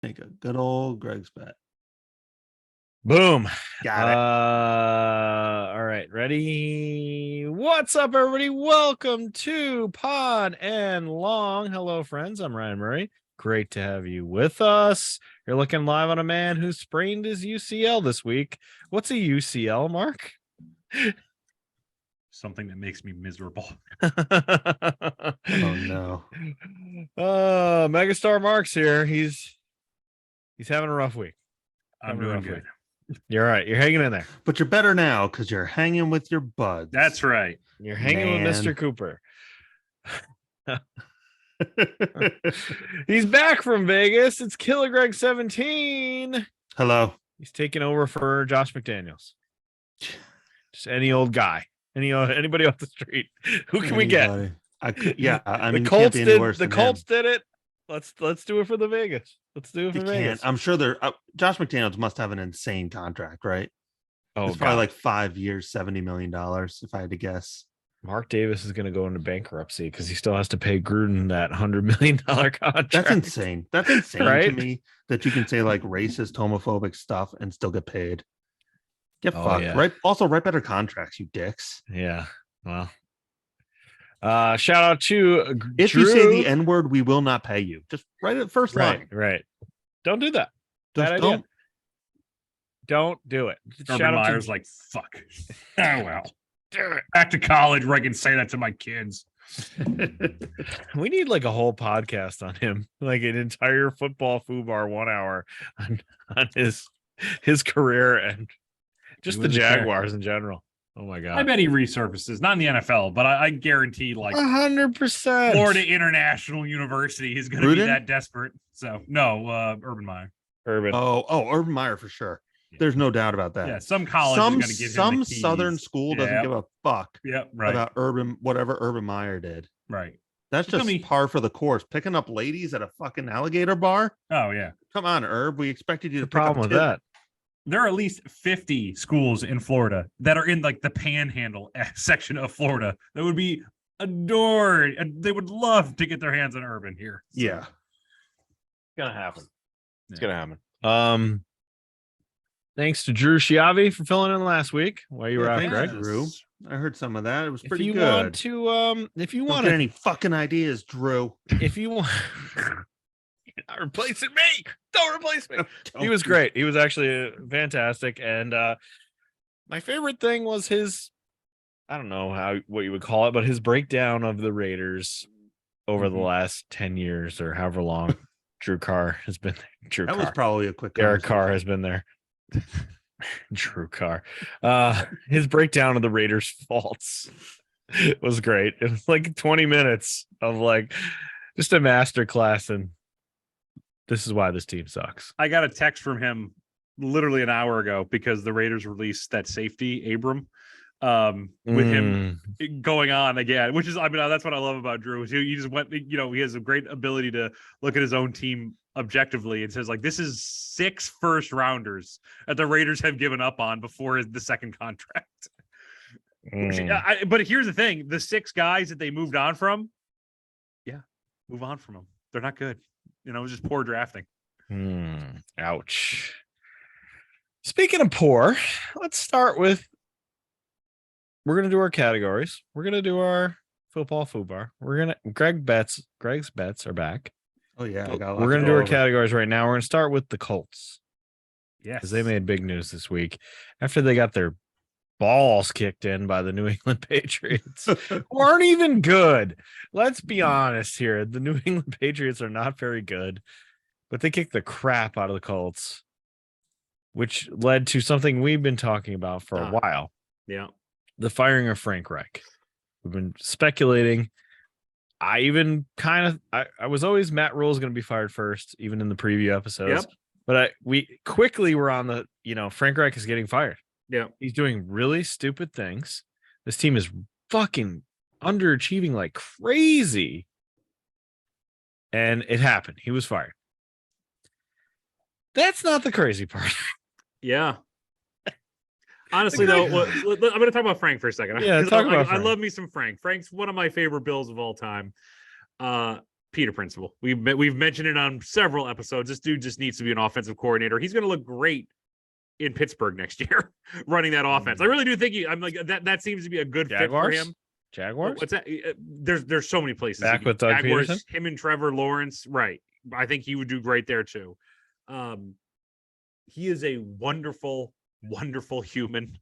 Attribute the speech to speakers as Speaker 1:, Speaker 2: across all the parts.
Speaker 1: Make a good old Greg's bet.
Speaker 2: Boom.
Speaker 1: Got it.
Speaker 2: All right. Ready? What's up, everybody? Welcome to Pod and Long. Hello, friends. I'm Ryan Murray. Great to have you with us. You're looking live on a man who sprained his UCL this week. What's a UCL, Mark?
Speaker 3: Something that makes me miserable.
Speaker 1: Oh no.
Speaker 2: Megastar Mark's here. He's having a rough week.
Speaker 3: I'm doing good.
Speaker 2: You're right. You're hanging in there.
Speaker 1: But you're better now because you're hanging with your buds.
Speaker 3: That's right.
Speaker 2: You're hanging with Mr. Cooper. He's back from Vegas. It's Killer Greg 17.
Speaker 1: Hello.
Speaker 2: He's taking over for Josh McDaniels. Just any old guy. Anybody off the street. Who can we get?
Speaker 1: I mean,
Speaker 2: the Colts
Speaker 1: did. The
Speaker 2: Colts did it. Let's do it for the Vegas. Let's do it for Vegas.
Speaker 1: I'm sure Josh McDaniels must have an insane contract, right?
Speaker 2: Oh,
Speaker 1: it's probably like 5 years, $70 million, if I had to guess.
Speaker 2: Mark Davis is going to go into bankruptcy because he still has to pay Gruden that $100 million contract.
Speaker 1: That's insane. That's insane
Speaker 2: right?
Speaker 1: to me that you can say like racist, homophobic stuff and still get paid. Get fucked,
Speaker 2: yeah.
Speaker 1: right? Also, write better contracts, you dicks.
Speaker 2: Yeah. Well, shout out to
Speaker 1: if
Speaker 2: Drew.
Speaker 1: You say the N-word, we will not pay you. Just write it first line.
Speaker 2: Right. Don't do that. Don't do it.
Speaker 3: Urban Meyer's like, fuck. Oh, well. Back to college where I can say that to my kids.
Speaker 2: We need like a whole podcast on him, like an entire football foobar 1 hour on his career and just the Jaguars in general. Oh my god!
Speaker 3: I bet he resurfaces, not in the NFL, but I guarantee like
Speaker 2: 100%.
Speaker 3: Florida International University is going to be that desperate. So no, Urban Meyer.
Speaker 1: Urban Meyer for sure. There's no doubt about that.
Speaker 3: Yeah, some college is going to give him the keys.
Speaker 1: Southern school doesn't give a fuck.
Speaker 3: Right.
Speaker 1: About whatever Urban Meyer did.
Speaker 3: Right.
Speaker 1: That's just par for the course. Picking up ladies at a fucking alligator bar.
Speaker 3: Oh yeah.
Speaker 1: Come on, Herb. We expected you to.
Speaker 2: The problem with that.
Speaker 3: There are at least 50 schools in Florida that are in like the Panhandle section of Florida that would be adored, and they would love to get their hands on Urban here.
Speaker 1: So. Yeah,
Speaker 2: it's gonna happen. It's gonna happen. Thanks to Drew Schiavi for filling in last week while you were out, Greg.
Speaker 1: Drew, I heard some of that. It was pretty good.
Speaker 2: If you want
Speaker 1: get any fucking ideas, Drew.
Speaker 2: If you want. Not replacing me. Don't replace me. He was great. He was actually fantastic. And my favorite thing was his, I don't know what you would call it, but his breakdown of the Raiders over the last 10 years or however long Drew Carr has been there.
Speaker 1: Was probably a quick
Speaker 2: Derek Carr has been there. Drew Carr. His breakdown of the Raiders' faults was great. It was like 20 minutes of like just a master class in this is why this team sucks.
Speaker 3: I got a text from him literally an hour ago because the Raiders released that safety, Abram, with him going on again, which is, that's what I love about Drew. Is he just went, he has a great ability to look at his own team objectively and says, like, this is 6 first rounders that the Raiders have given up on before the second contract. But here's the thing. The 6 guys that they moved on from, move on from them. They're not good. It was just poor drafting.
Speaker 2: Ouch. Speaking of poor, let's start with, we're going to do our categories. We're going to do our football foobar. Greg's bets are back.
Speaker 1: Oh yeah.
Speaker 2: We're going to do our categories right now. We're going to start with the Colts.
Speaker 3: Yes.
Speaker 2: Because they made big news this week after they got their balls kicked in by the New England Patriots, who aren't even good. Let's be honest here. The New England Patriots are not very good, but they kicked the crap out of the Colts, which led to something we've been talking about for a while.
Speaker 3: Yeah.
Speaker 2: The firing of Frank Reich. We've been speculating. I even I was always Matt Rule is going to be fired first, even in the preview episodes.
Speaker 3: Yep.
Speaker 2: But we quickly were on the, Frank Reich is getting fired.
Speaker 3: Yeah.
Speaker 2: He's doing really stupid things. This team is fucking underachieving like crazy. And it happened. He was fired. That's not the crazy part.
Speaker 3: Yeah. Honestly, though, I'm going to talk about Frank for a second.
Speaker 2: Yeah, talk about Frank.
Speaker 3: I love me some Frank. Frank's one of my favorite Bills of all time. Peter Principle. We've mentioned it on several episodes. This dude just needs to be an offensive coordinator. He's going to look great in Pittsburgh next year, running that offense. I really do think I'm like that seems to be a good
Speaker 2: Jaguars?
Speaker 3: fit for him.
Speaker 2: Jaguars?
Speaker 3: What's that? There's so many places.
Speaker 2: Back with Doug
Speaker 3: Jaguars,
Speaker 2: Peterson?
Speaker 3: him and Trevor Lawrence, right? I think he would do great there too. He is a wonderful, wonderful human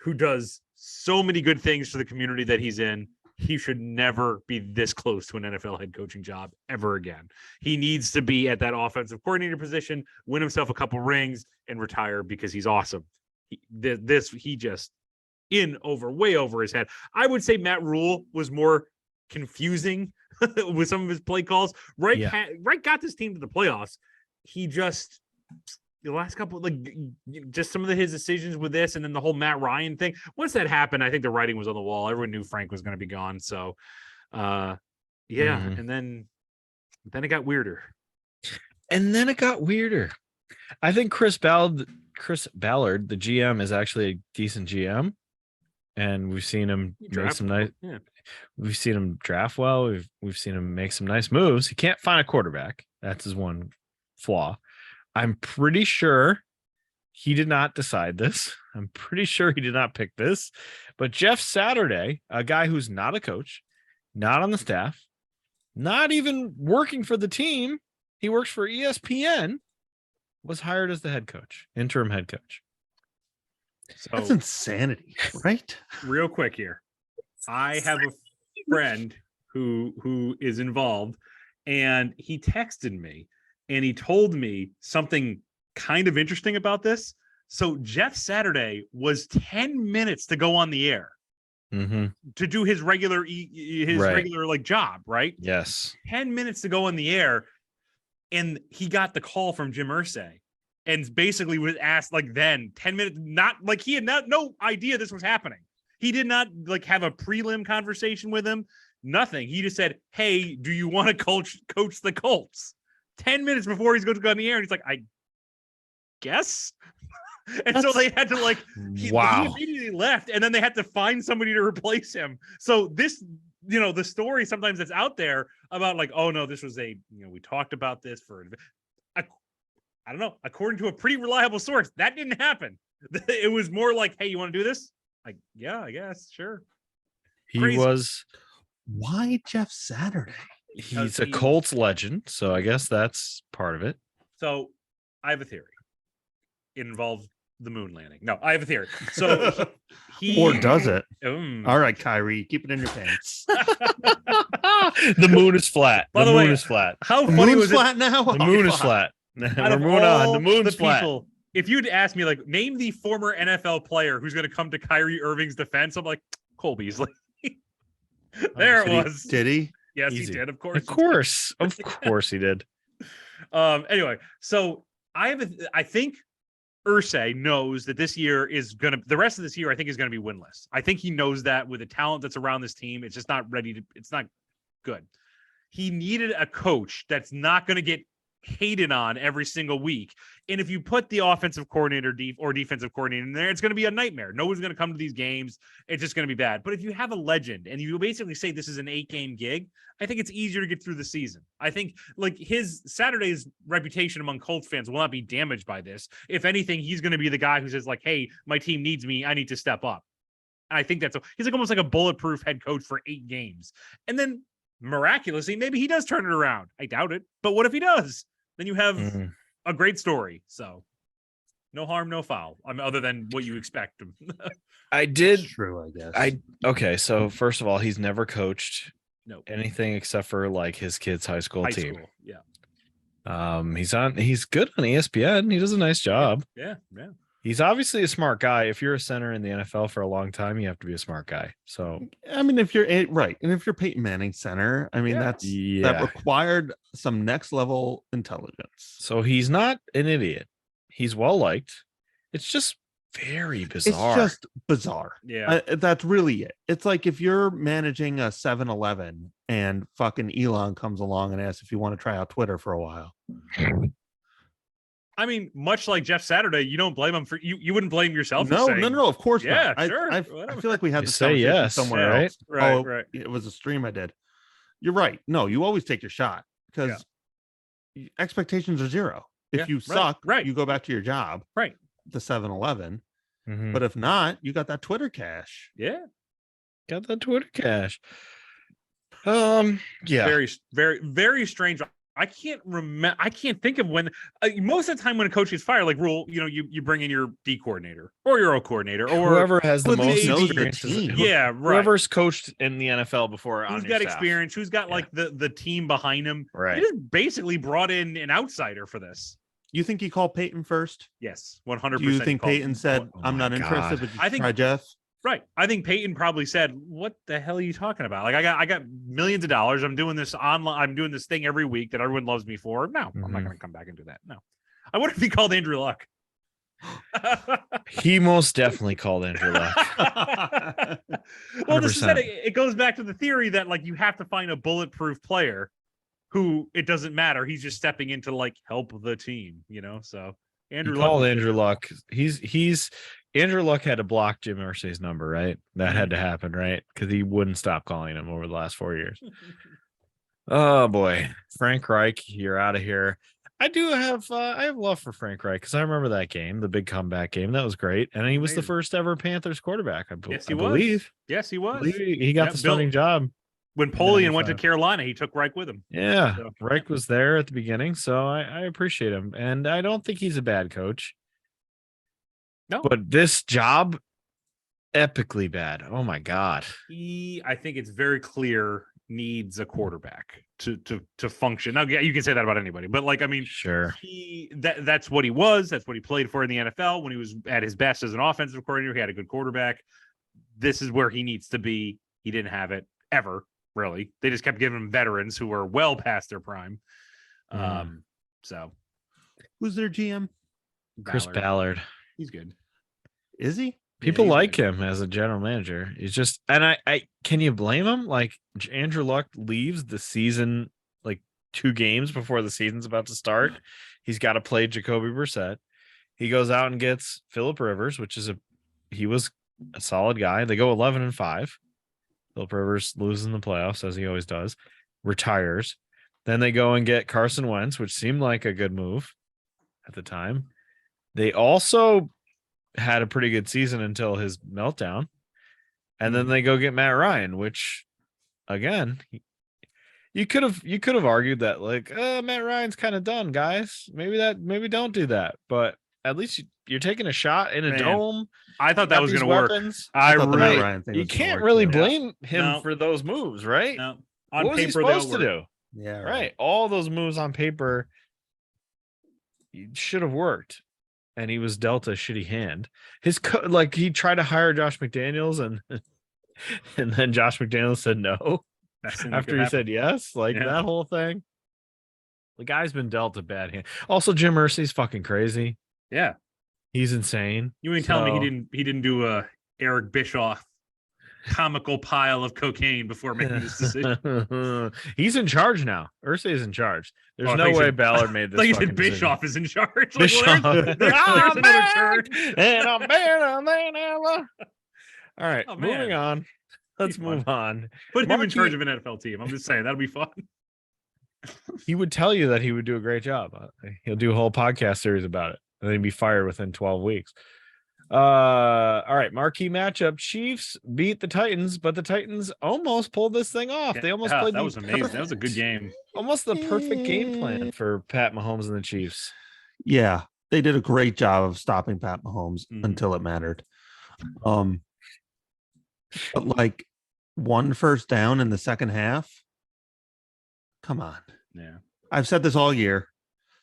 Speaker 3: who does so many good things for the community that he's in. He should never be this close to an NFL head coaching job ever again. He needs to be at that offensive coordinator position, win himself a couple rings, and retire because he's awesome. He just way over his head. I would say Matt Rule was more confusing with some of his play calls. Reich got this team to the playoffs. He just the last couple just some of his decisions with this, and then the whole Matt Ryan thing. Once that happened, I think the writing was on the wall. Everyone knew Frank was going to be gone. So, and then it got weirder.
Speaker 2: I think Chris Ballard, the GM, is actually a decent GM, and we've seen him make some nice.
Speaker 3: Yeah.
Speaker 2: We've seen him draft well. We've seen him make some nice moves. He can't find a quarterback. That's his one flaw. I'm pretty sure he did not decide this. I'm pretty sure he did not pick this. But Jeff Saturday, a guy who's not a coach, not on the staff, not even working for the team, he works for ESPN, was hired as the head coach, interim head coach.
Speaker 3: So
Speaker 1: that's insanity, right?
Speaker 3: Real quick here. I have a friend who is involved, and he texted me and he told me something kind of interesting about this. So Jeff Saturday was 10 minutes to go on the air to do his regular regular job, right?
Speaker 2: Yes.
Speaker 3: 10 minutes to go on the air. And he got the call from Jim Irsay and basically was asked 10 minutes, not like he had no idea this was happening. He did not have a prelim conversation with him. Nothing. He just said, "Hey, do you want to coach the Colts?" 10 minutes before he's going to go on the air, and he's like, "I guess." And so they had to he immediately left, and then they had to find somebody to replace him. So this, the story sometimes that's out there about oh no, this was we talked about this for, I don't know, according to a pretty reliable source, that didn't happen. It was more like, "Hey, you want to do this?" Yeah, I guess, sure.
Speaker 1: Why Jeff Saturday?
Speaker 2: He's a Colts legend, so I guess that's part of it.
Speaker 3: So I have a theory. It involves the moon landing. No, I have a theory. So
Speaker 1: or does it? All right, Kyrie, keep it in your pants.
Speaker 2: The moon is flat.
Speaker 3: By
Speaker 2: the
Speaker 3: way,
Speaker 2: moon is flat.
Speaker 3: How funny was
Speaker 1: flat
Speaker 3: it?
Speaker 1: now?
Speaker 2: The moon is flat. We're moving on. The moon's flat.
Speaker 3: If you'd asked me, name the former NFL player who's going to come to Kyrie Irving's defense, I'm like, Cole Beasley. There it was.
Speaker 1: Did he?
Speaker 3: Yes,
Speaker 2: Easy.
Speaker 3: he did. Of course.
Speaker 2: Of course he did.
Speaker 3: Anyway, so I think Irsay knows that this year the rest of this year, I think, is going to be winless. I think he knows that with the talent that's around this team, it's just not it's not good. He needed a coach that's not going to get hated on every single week. And if you put the offensive coordinator or defensive coordinator in there, it's going to be a nightmare. No one's going to come to these games. It's just going to be bad. But if you have a legend and you basically say this is an 8-game gig, I think it's easier to get through the season. I think his Saturday's reputation among Colts fans will not be damaged by this. If anything, he's going to be the guy who says "Hey, my team needs me. I need to step up." And I think he's almost like a bulletproof head coach for 8 games. And then miraculously, maybe he does turn it around. I doubt it. But what if he does? Then you have a great story. So no harm, no foul. Other than what you expect.
Speaker 1: True, I guess.
Speaker 2: Okay. So first of all, he's never coached anything except for his kid's high school team.
Speaker 3: Yeah.
Speaker 2: He's good on ESPN. He does a nice job.
Speaker 3: Yeah.
Speaker 2: He's obviously a smart guy. If you're a center in the NFL for a long time, you have to be a smart guy. So,
Speaker 1: I mean, if you're right, and if you're Peyton Manning center, I mean, that required some next level intelligence.
Speaker 2: So he's not an idiot. He's well liked. It's just very bizarre.
Speaker 1: It's just bizarre.
Speaker 3: Yeah,
Speaker 1: that's really it. It's like if you're managing a 7-Eleven and fucking Elon comes along and asks if you want to try out Twitter for a while.
Speaker 3: I mean, much like Jeff Saturday, you don't blame him for you wouldn't blame yourself.
Speaker 1: No,
Speaker 3: for saying,
Speaker 1: no, of course
Speaker 3: not.
Speaker 1: I,
Speaker 3: Sure.
Speaker 1: I feel like we had this
Speaker 2: say
Speaker 1: conversation
Speaker 2: yes
Speaker 1: somewhere else.
Speaker 3: Right.
Speaker 1: It was a stream I did. you're right. No, you always take your shot because expectations are zero. If you suck,
Speaker 3: right.
Speaker 1: you go back to your job,
Speaker 3: Right.
Speaker 1: the 7-Eleven.
Speaker 2: Mhm.
Speaker 1: But if not, you got that Twitter cash.
Speaker 3: Yeah.
Speaker 2: Got that Twitter cash. Yeah.
Speaker 3: Very, very, very strange. I can't remember. I can't think of when. Most of the time, when a coach is fired, like Rule, you bring in your D coordinator or your O coordinator or
Speaker 2: Whoever has the
Speaker 1: Well, at
Speaker 2: most
Speaker 1: least knows the
Speaker 2: experience.
Speaker 1: team.
Speaker 3: Yeah, right.
Speaker 2: Whoever's coached in the NFL before.
Speaker 3: Who's
Speaker 2: on
Speaker 3: got
Speaker 2: your staff.
Speaker 3: experience? Who's got like the team behind him?
Speaker 2: Right.
Speaker 3: They just basically brought in an outsider for this.
Speaker 1: You think he called Peyton first?
Speaker 3: Yes, 100%.
Speaker 1: Do you think Peyton said,
Speaker 2: Oh
Speaker 1: I'm
Speaker 2: my
Speaker 1: not interested,
Speaker 2: God.
Speaker 1: but you
Speaker 3: I
Speaker 1: should
Speaker 3: think-
Speaker 1: try Jeff?
Speaker 3: Right. I think Peyton probably said, "What the hell are you talking about? Like, I got millions of dollars. I'm doing this online. I'm doing this thing every week that everyone loves me for. No, I'm not
Speaker 2: Mhm.
Speaker 3: going to come back and do that. No, I wonder if he called Andrew Luck.
Speaker 2: He most definitely called Andrew Luck.
Speaker 3: Well, this is
Speaker 2: 100%.
Speaker 3: it. It goes back to the theory that like you have to find a bulletproof player who it doesn't matter. He's just stepping in to like help the team, So
Speaker 2: He
Speaker 3: Andrew Luck
Speaker 2: called
Speaker 3: was
Speaker 2: Andrew
Speaker 3: there.
Speaker 2: Luck. He's Andrew Luck had to block Jim Irsay's number, right? That had to happen, right? Because he wouldn't stop calling him over the last 4 years. Oh boy, Frank Reich, you're out of here. I do have I have love for Frank Reich because I remember that game, the big comeback game. That was great, and he was the
Speaker 3: Amazing.
Speaker 2: first ever Panthers quarterback.
Speaker 3: Yes, he
Speaker 2: I
Speaker 3: was.
Speaker 2: believe.
Speaker 3: Yes, he was.
Speaker 2: He got
Speaker 3: Yeah,
Speaker 2: the starting job.
Speaker 3: When Polian went to
Speaker 2: 95.
Speaker 3: Carolina, he took Reich with him.
Speaker 2: Yeah,
Speaker 3: So,
Speaker 2: Reich was there at the beginning, so I appreciate him, and I don't think he's a bad coach.
Speaker 3: No.
Speaker 2: But this job, epically bad. Oh my God.
Speaker 3: I think it's very clear needs a quarterback to function. Now, yeah, you can say that about anybody, but like, I mean,
Speaker 2: Sure.
Speaker 3: that's what he was. That's what he played for in the NFL when he was at his best as an offensive coordinator. He had a good quarterback. This is where he needs to be. He didn't have it ever, really. They just kept giving him veterans who were well past their prime. So
Speaker 1: Who's their GM?
Speaker 2: Chris Ballard.
Speaker 3: He's good.
Speaker 1: Is he?
Speaker 2: People
Speaker 3: he's
Speaker 2: like
Speaker 3: good.
Speaker 2: him as a general manager. He's just, and I can you blame him? Like Andrew Luck leaves the season like 2 games before the season's about to start. He's got to play Jacoby Brissett. He goes out and gets Phillip Rivers, which is he was a solid guy. They go 11-5. Phillip Rivers loses in the playoffs as he always does, retires. Then they go and get Carson Wentz, which seemed like a good move at the time. They also had a pretty good season until his meltdown. And then they go get Matt Ryan, which again, you could have argued that like Matt Ryan's kind of done, guys. Maybe don't do that. But at least you're taking a shot in a dome.
Speaker 3: I thought that was going to work.
Speaker 1: I thought the Matt
Speaker 3: really,
Speaker 1: Ryan thing
Speaker 2: You
Speaker 1: was gonna
Speaker 2: can't
Speaker 1: work,
Speaker 2: really
Speaker 1: too.
Speaker 2: blame him
Speaker 3: No.
Speaker 2: for those moves, right?
Speaker 3: no, on
Speaker 2: What was he
Speaker 3: paper, they'll
Speaker 2: supposed to
Speaker 3: work.
Speaker 2: do?
Speaker 1: Yeah,
Speaker 2: Right. All those moves on paper should have worked. And he was dealt a shitty hand. He tried to hire Josh McDaniels and and then Josh McDaniels said no
Speaker 3: Best thing that
Speaker 2: after
Speaker 3: could
Speaker 2: he
Speaker 3: happen.
Speaker 2: said yes. Like
Speaker 3: Yeah.
Speaker 2: that whole thing. The guy's been dealt a bad hand. Also, Jim Irsay's fucking crazy.
Speaker 3: Yeah,
Speaker 2: He's insane.
Speaker 3: you ain't telling me
Speaker 2: So-
Speaker 3: he didn't do a Eric Bischoff comical pile of cocaine before making this decision.
Speaker 2: He's in charge now. Ursay's in charge. There's
Speaker 3: Oh, I
Speaker 2: no
Speaker 3: thought you
Speaker 2: way
Speaker 3: said-
Speaker 2: Ballard made this.
Speaker 3: Like you
Speaker 2: fucking
Speaker 3: said,
Speaker 2: decision.
Speaker 3: Bischoff is in charge. Like,
Speaker 2: Bischoff.
Speaker 3: there's another
Speaker 2: back,
Speaker 3: turn.
Speaker 2: and I'm better than ever. All right,
Speaker 3: Oh, man.
Speaker 2: moving on. Let's
Speaker 3: Be
Speaker 2: move on.
Speaker 3: Put him in
Speaker 2: Marky-
Speaker 3: charge of an NFL team. I'm just saying that'll be fun.
Speaker 2: He would tell you that he would do a great job. He'll do a whole podcast series about it, and then he'd be fired within 12 weeks. All right, marquee matchup: Chiefs beat the Titans, but the Titans almost pulled this thing off. They almost
Speaker 3: Yeah,
Speaker 2: played.
Speaker 3: that
Speaker 2: the
Speaker 3: was amazing. That was a good
Speaker 2: perfect-
Speaker 3: game.
Speaker 2: Almost the perfect game plan for Pat Mahomes and the Chiefs.
Speaker 1: Yeah, they did a great job of stopping Pat Mahomes
Speaker 3: Mhm.
Speaker 1: until it mattered. But like 1 first down in the second half. Come on.
Speaker 3: Yeah.
Speaker 1: I've said this all year.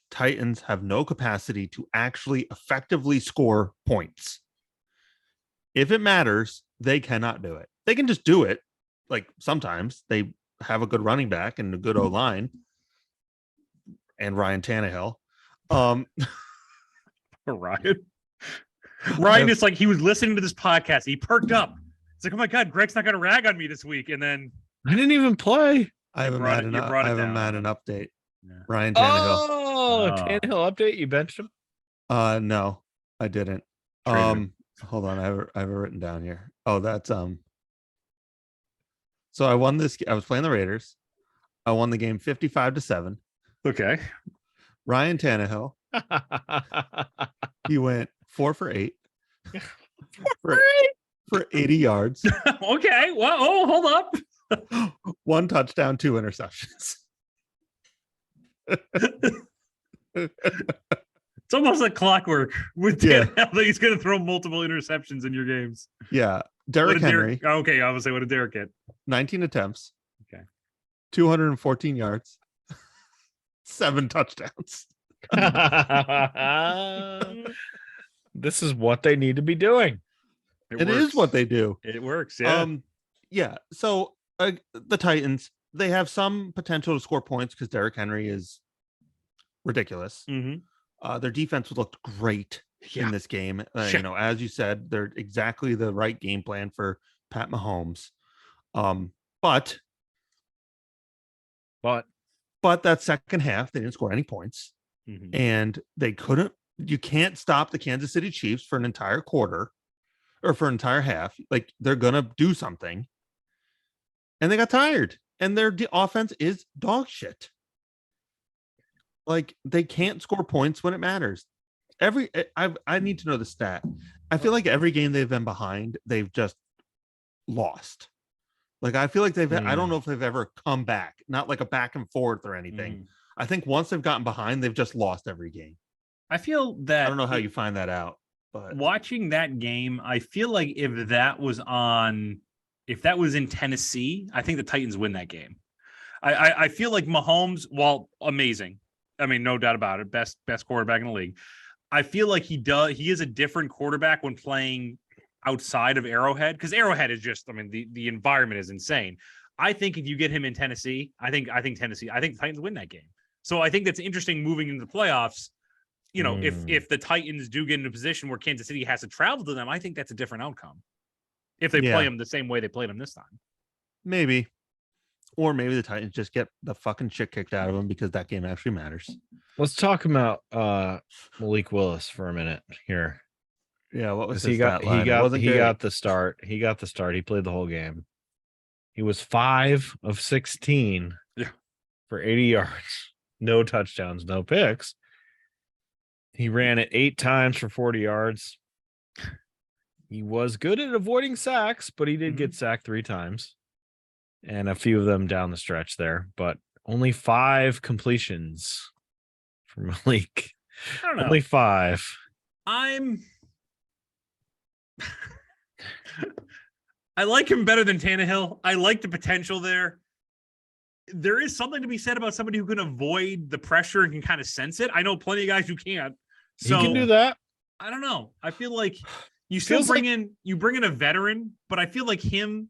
Speaker 1: Titans have no capacity to actually effectively score points. If it matters, they cannot do it. They can just do it. Like sometimes they have a good running back and a good O line and Ryan Tannehill.
Speaker 3: Ryan. Ryan is like he was listening to this podcast. He perked up. It's like, oh my God, Greg's not going to rag on me this week. And then
Speaker 2: I didn't even play.
Speaker 1: I have a
Speaker 3: brought
Speaker 1: Madden,
Speaker 3: it- you brought
Speaker 1: I
Speaker 3: it
Speaker 1: have a
Speaker 3: down.
Speaker 1: Madden update.
Speaker 3: Yeah.
Speaker 1: Ryan Tannehill.
Speaker 2: Oh,
Speaker 3: Oh.
Speaker 2: Tannehill update. You benched him.
Speaker 1: No, I didn't.
Speaker 3: Traitor.
Speaker 1: Hold on, I have it written down here. Oh, that's so I won this. I was playing the Raiders. I won the game 55-7.
Speaker 3: Okay.
Speaker 1: Ryan Tannehill, he went 4 for 8 for 80 yards,
Speaker 3: Okay. Well, oh, hold up.
Speaker 1: 1 touchdown, 2 interceptions.
Speaker 3: It's almost like clockwork with
Speaker 1: Yeah.
Speaker 3: Tannehill that he's going to throw multiple interceptions in your games.
Speaker 1: Yeah.
Speaker 3: What
Speaker 1: Derrick
Speaker 3: did
Speaker 1: Henry,
Speaker 3: Derek? Okay, I was say, what did Derek get?
Speaker 1: 19 attempts.
Speaker 3: Okay.
Speaker 1: 214 yards. 7 touchdowns.
Speaker 2: This is what they need to be doing.
Speaker 1: It is what they do.
Speaker 3: It works. Yeah.
Speaker 1: Yeah. So the Titans, they have some potential to score points because Derrick Henry is ridiculous. Their defense looked great in this game. You know, as you said, they're exactly the right game plan for Pat Mahomes. But that second half, they didn't score any points, and they couldn't. You can't stop the Kansas City Chiefs for an entire quarter or for an entire half. Like, they're gonna do something, and they got tired. And their offense is dog shit. Like, they can't score points when it matters. I need to know the stat. I feel like every game they've been behind, they've just lost. Like, I feel like I don't know if they've ever come back, not like a back and forth or anything. I think once they've gotten behind, they've just lost every game.
Speaker 3: I feel that
Speaker 1: I don't know how you find that out, but
Speaker 3: watching that game, I feel like if that was in Tennessee, I think the Titans win that game. I feel like Mahomes, while amazing, I mean, no doubt about it, best quarterback in the league. I feel like he is a different quarterback when playing outside of Arrowhead, because Arrowhead is just, I mean, the environment is insane. I think if you get him in Tennessee, I think the Titans win that game. So I think that's interesting moving into the playoffs. You know, if the Titans do get in a position where Kansas City has to travel to them, I think that's a different outcome. If they play them the same way they played them this time.
Speaker 1: Maybe. Or maybe the Titans just get the fucking shit kicked out of them because that game actually matters.
Speaker 2: Let's talk about Malik Willis for a minute here.
Speaker 1: Yeah, what was
Speaker 2: he
Speaker 1: his
Speaker 2: got?
Speaker 1: stat line?
Speaker 2: He got the start. He got the start. He played the whole game. He was 5 of 16 for 80 yards, no touchdowns, no picks. He ran it 8 times for 40 yards. He was good at avoiding sacks, but he did get sacked 3 times, and a few of them down the stretch there, but only 5 completions for Malik.
Speaker 3: I don't know.
Speaker 2: Only 5.
Speaker 3: I like him better than Tannehill. I like the potential there. There is something to be said about somebody who can avoid the pressure and can kind of sense it. I know plenty of guys who can't. So
Speaker 2: he can do that.
Speaker 3: I don't know. I feel like you still bring in a veteran, but I feel like he's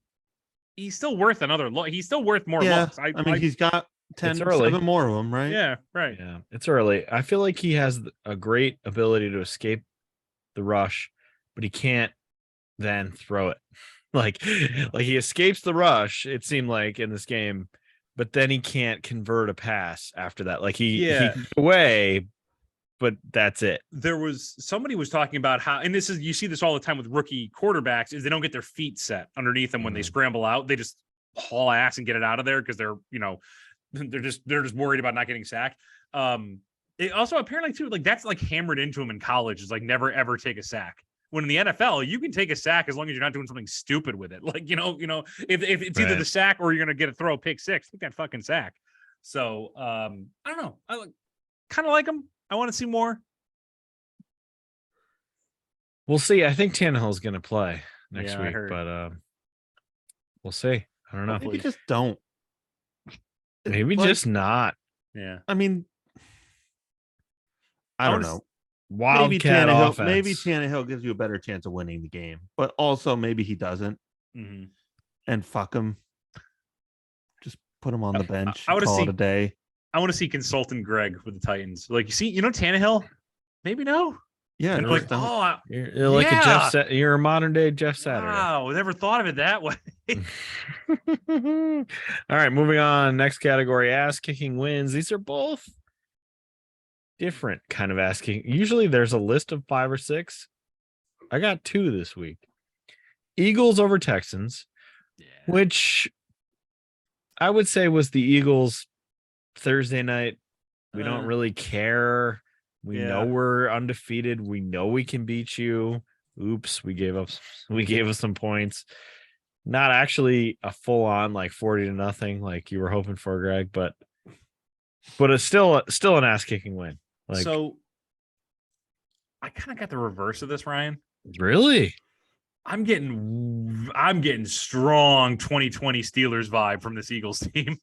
Speaker 3: still worth another look. He's still worth more looks.
Speaker 1: I mean, he's got 7 more of them, right?
Speaker 3: Yeah, right.
Speaker 2: Yeah, it's early. I feel like he has a great ability to escape the rush, but he can't then throw it. Like he escapes the rush, it seemed like, in this game, but then he can't convert a pass after that. Like he can get away, but that's it.
Speaker 3: Somebody was talking about how, and you see this all the time with rookie quarterbacks, is they don't get their feet set underneath them when they scramble out. They just haul ass and get it out of there because they're just worried about not getting sacked. It also apparently too, like, that's like hammered into them in college, is like never ever take a sack. When in the NFL, you can take a sack as long as you're not doing something stupid with it. Like, if it's either the sack or you're going to throw a pick six, take that fucking sack. So I don't know. I kind of like him. I want to see more.
Speaker 2: We'll see. I think Tannehill's going to play next
Speaker 3: Yeah,
Speaker 2: week, but we'll see. I don't know.
Speaker 1: Maybe just don't.
Speaker 2: Maybe just not.
Speaker 3: Yeah.
Speaker 1: I mean, I don't know.
Speaker 2: Wildcat offense.
Speaker 1: Maybe Tannehill gives you a better chance of winning the game, but also maybe he doesn't. And fuck him. Just put him on the bench. I call it a day.
Speaker 3: I want to see consultant Greg with the Titans. Like, Tannehill? Maybe no.
Speaker 1: Yeah.
Speaker 3: Like,
Speaker 2: you're like a Jeff. You're a modern day Jeff Saturday.
Speaker 3: Wow, I never thought of it that way.
Speaker 2: All right, moving on. Next category: ass kicking wins. These are both different kind of ass kicking. Usually, there's a list of 5 or 6. I got 2 this week. Eagles over Texans, which I would say was the Eagles Thursday night. We don't
Speaker 3: Uh,
Speaker 2: really care. We
Speaker 3: yeah.
Speaker 2: know we're undefeated. We know we can beat you. Oops, we gave us some points. Not actually a full on like 40-0 like you were hoping for, Greg, but it's still an ass kicking win. Like,
Speaker 3: so I kind of got the reverse of this, Ryan.
Speaker 2: really?
Speaker 3: I'm getting strong 2020 Steelers vibe from this Eagles team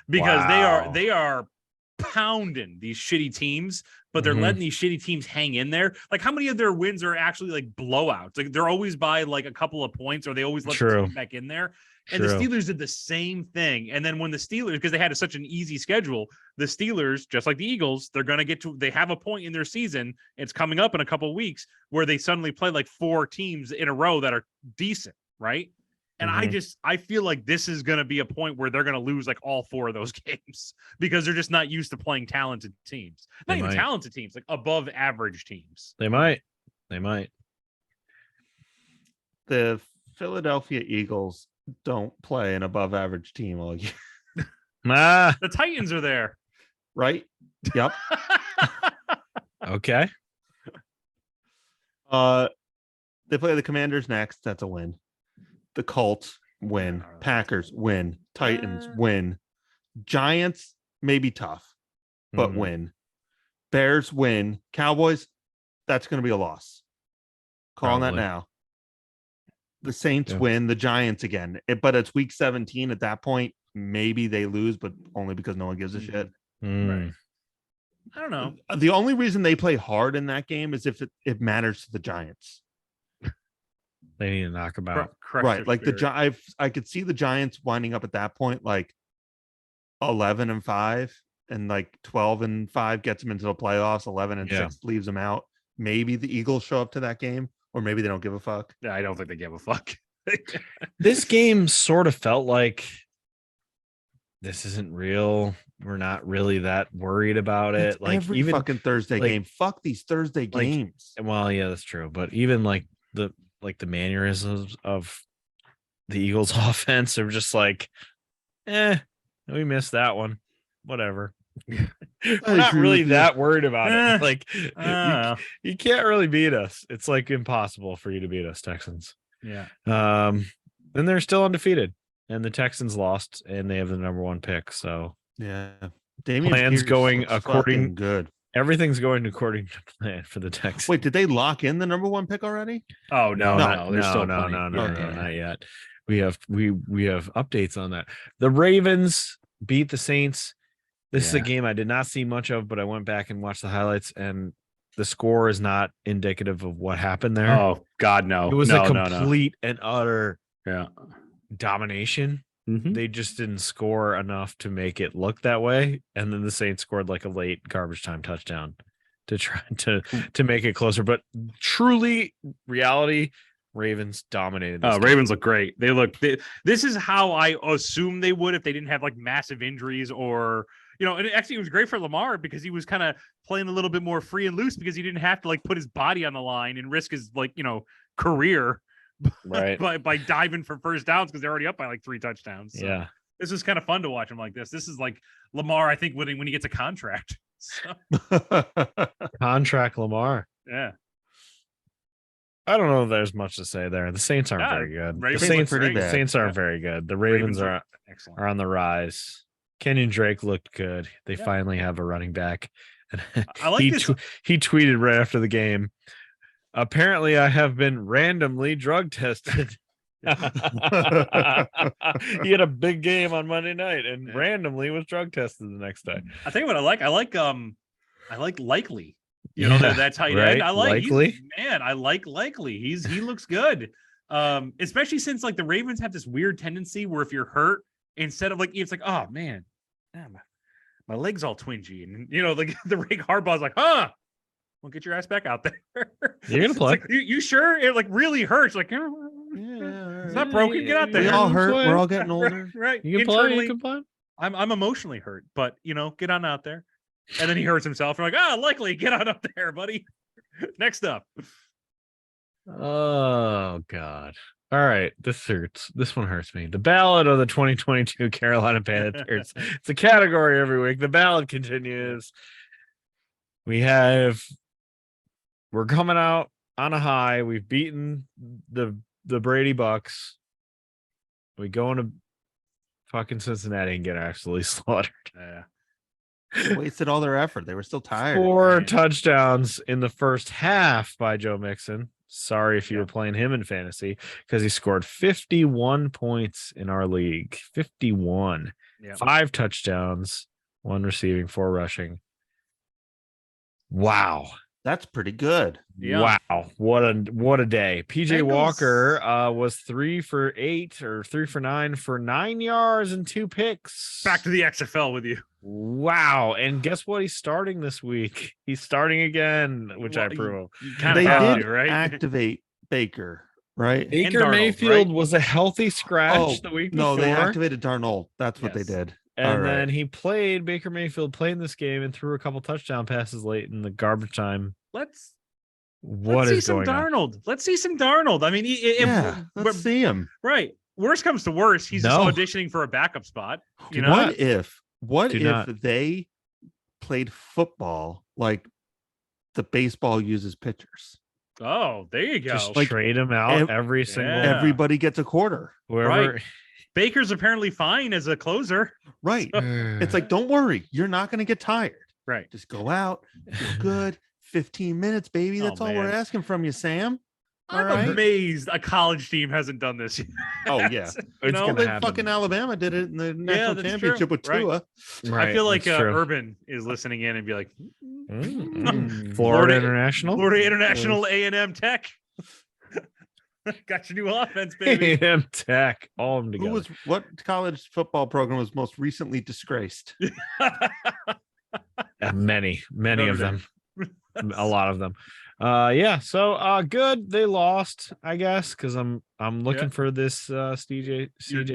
Speaker 3: because
Speaker 2: Wow.
Speaker 3: they are pounding these shitty teams, but they're
Speaker 2: Mhm.
Speaker 3: letting these shitty teams hang in there. Like, how many of their wins are actually like blowouts? Like, they're always by like a couple of points, or they always let the
Speaker 2: True.
Speaker 3: team back in there. And
Speaker 2: True.
Speaker 3: the Steelers did the same thing. And then when the Steelers, because they had such an easy schedule, the Steelers, just like the Eagles, they have a point in their season. It's coming up in a couple of weeks where they suddenly play like 4 teams in a row that are decent, right? And I feel like this is going to be a point where they're going to lose like all 4 of those games because they're just not used to playing talented teams. Not even talented teams, like above average teams.
Speaker 2: They might.
Speaker 1: The Philadelphia Eagles don't play an above average team all year,
Speaker 3: The Titans are there.
Speaker 1: right? Yep.
Speaker 2: Okay.
Speaker 1: They play the Commanders next. That's a win. The Colts win. Packers win. Titans win. Giants may be tough, but win. Bears win. Cowboys, that's going to be a loss. Calling that now. The Saints win. The Giants again. But it's week 17. At that point, maybe they lose, but only because no one gives a shit.
Speaker 3: Right. I don't know.
Speaker 1: The only reason they play hard in that game is if it matters to the Giants.
Speaker 2: They need to knock them out.
Speaker 1: Right. Like I could see the Giants winding up at that point like 11-5, and like 12-5 gets them into the playoffs. 11-6 leaves them out. Maybe the Eagles show up to that game, or maybe they don't give a fuck.
Speaker 3: Yeah, I don't think they give a fuck.
Speaker 2: This game sort of felt like this isn't real. We're not really that worried about it.
Speaker 1: It's
Speaker 2: like
Speaker 1: every
Speaker 2: even
Speaker 1: fucking Thursday game. Fuck these Thursday games.
Speaker 2: Well, yeah, that's true. But even like the mannerisms of the Eagles offense are just like, we missed that one. Whatever. We're not really that worried about it. Like you can't really beat us. It's like impossible for you to beat us, Texans.
Speaker 3: Yeah.
Speaker 2: And they're still undefeated, and the Texans lost, and they have the number 1 pick. So
Speaker 1: yeah,
Speaker 2: plans going according
Speaker 1: good.
Speaker 2: Everything's going according to plan for the Texans.
Speaker 1: Wait, did they lock in the number 1 pick already?
Speaker 3: Oh no, there's still
Speaker 2: no, not yet. We have updates on that. The Ravens beat the Saints. This is a game I did not see much of, but I went back and watched the highlights, and the score is not indicative of what happened there.
Speaker 3: Oh God, no!
Speaker 2: It was a complete and utter domination.
Speaker 3: Mm-hmm.
Speaker 2: They just didn't score enough to make it look that way, and then the Saints scored like a late garbage time touchdown to try to make it closer. But truly, reality, Ravens dominated. This game.
Speaker 3: Ravens look great. This is how I assume they would if they didn't have like massive injuries or. And actually it was great for Lamar because he was kind of playing a little bit more free and loose because he didn't have to like put his body on the line and risk his career by diving for first downs because they're already up by like 3 touchdowns. So
Speaker 2: yeah.
Speaker 3: This is kind of fun to watch him like this. This is like Lamar, I think, when he gets a contract. So.
Speaker 2: Contract Lamar.
Speaker 3: Yeah.
Speaker 2: I don't know if there's much to say there. The Saints aren't very good.
Speaker 3: Ravens
Speaker 2: The Saints aren't very good. The Ravens are on the rise. Kenyon Drake looked good. They finally have a running back.
Speaker 3: I like this.
Speaker 2: He tweeted right after the game. Apparently, I have been randomly drug tested. He had a big game on Monday night and randomly was drug tested the next day.
Speaker 3: I think what I like Likely. That tight end. I like
Speaker 2: Likely.
Speaker 3: I like Likely. He looks good. Especially since like the Ravens have this weird tendency where if you're hurt, instead of like it's like, oh man, my leg's all twingy, and like the Rick Harbaugh's like, well, get your ass back out there.
Speaker 2: You're gonna play.
Speaker 3: Like, you sure? It like really hurts. Like, it's not broken. Get out there.
Speaker 1: We all hurt. We're all getting older.
Speaker 3: Right.
Speaker 2: You can play. You can play.
Speaker 3: I'm emotionally hurt, but get on out there. And then he hurts himself. We're like, Likely, get on up there, buddy. Next up.
Speaker 2: Oh God. All right, this hurts. This one hurts me. The ballad of the 2022 Carolina Panthers. It's a category every week. The ballad continues. We're coming out on a high. We've beaten the Brady Bucks. We go into fucking Cincinnati and get absolutely slaughtered.
Speaker 3: Yeah.
Speaker 1: They wasted all their effort. They were still tired.
Speaker 2: 4
Speaker 3: man.
Speaker 2: touchdowns in the first half by Joe Mixon. Sorry if you were playing him in fantasy, because he scored 51 points in our league. 51.
Speaker 3: Yeah.
Speaker 2: 5 touchdowns, 1 receiving, 4 rushing. Wow.
Speaker 1: That's pretty good.
Speaker 3: Yeah.
Speaker 2: Wow. What a day. PJ
Speaker 3: Bengals-
Speaker 2: Walker was 3 for 8 or 3 for 9 for 9 yards and 2 picks.
Speaker 3: Back to the XFL with you.
Speaker 2: Wow. And guess what? He's starting this week. He's starting again, which I
Speaker 3: Well,
Speaker 2: approve.
Speaker 3: You kind
Speaker 1: They
Speaker 3: of have
Speaker 1: did
Speaker 3: to, right?
Speaker 1: activate Baker, right?
Speaker 2: Baker
Speaker 3: Darnold,
Speaker 2: Mayfield
Speaker 3: right?
Speaker 2: was a healthy scratch
Speaker 1: Oh,
Speaker 2: the week
Speaker 1: No,
Speaker 2: before.
Speaker 1: they activated Darnold. That's what they
Speaker 3: Yes.
Speaker 1: did.
Speaker 2: And
Speaker 1: All right.
Speaker 2: then he played Baker Mayfield in this game and threw a couple touchdown passes late in the garbage time.
Speaker 3: Let's
Speaker 2: What
Speaker 3: see
Speaker 2: is
Speaker 3: some
Speaker 2: going on?
Speaker 3: Darnold. Let's see some Darnold. I mean,
Speaker 1: Yeah, let's see him.
Speaker 3: right. Worst comes to worst, he's just
Speaker 2: No.
Speaker 3: auditioning for a backup spot. You
Speaker 2: Do
Speaker 3: know,
Speaker 2: not.
Speaker 1: What
Speaker 2: Do
Speaker 1: if
Speaker 2: not.
Speaker 1: they played football like the baseball uses pitchers?
Speaker 3: oh, there you go.
Speaker 2: Just
Speaker 1: Like,
Speaker 2: trade him out every single
Speaker 3: Yeah.
Speaker 1: Everybody gets a quarter.
Speaker 2: whoever.
Speaker 3: Baker's apparently fine as a closer.
Speaker 1: Right. It's like, don't worry, you're not going to get tired.
Speaker 3: Right.
Speaker 1: Just go out, feel good. 15 minutes, baby. That's all we're
Speaker 3: man.
Speaker 1: asking from you, Sam. All
Speaker 3: I'm
Speaker 1: right.
Speaker 3: amazed a college team hasn't done this yet.
Speaker 1: Oh, yeah.
Speaker 3: You
Speaker 2: It's
Speaker 3: know,
Speaker 2: gonna
Speaker 1: They
Speaker 2: happen.
Speaker 1: fucking Alabama did it in the national
Speaker 3: that's
Speaker 1: championship
Speaker 3: true.
Speaker 1: with
Speaker 3: Right.
Speaker 1: Tua.
Speaker 2: Right,
Speaker 3: I feel like
Speaker 2: that's true.
Speaker 3: Urban is listening in and be like,
Speaker 2: Florida
Speaker 3: Florida-
Speaker 2: International.
Speaker 3: Florida International A&M Tech. Got your new offense, baby.
Speaker 2: A&M Tech, all of them together.
Speaker 1: What college football program was most recently disgraced?
Speaker 2: Many
Speaker 3: Notre
Speaker 2: of them. A lot of them. Yeah. So good. They lost, I guess, because I'm looking
Speaker 3: Yeah.
Speaker 2: for this CJ.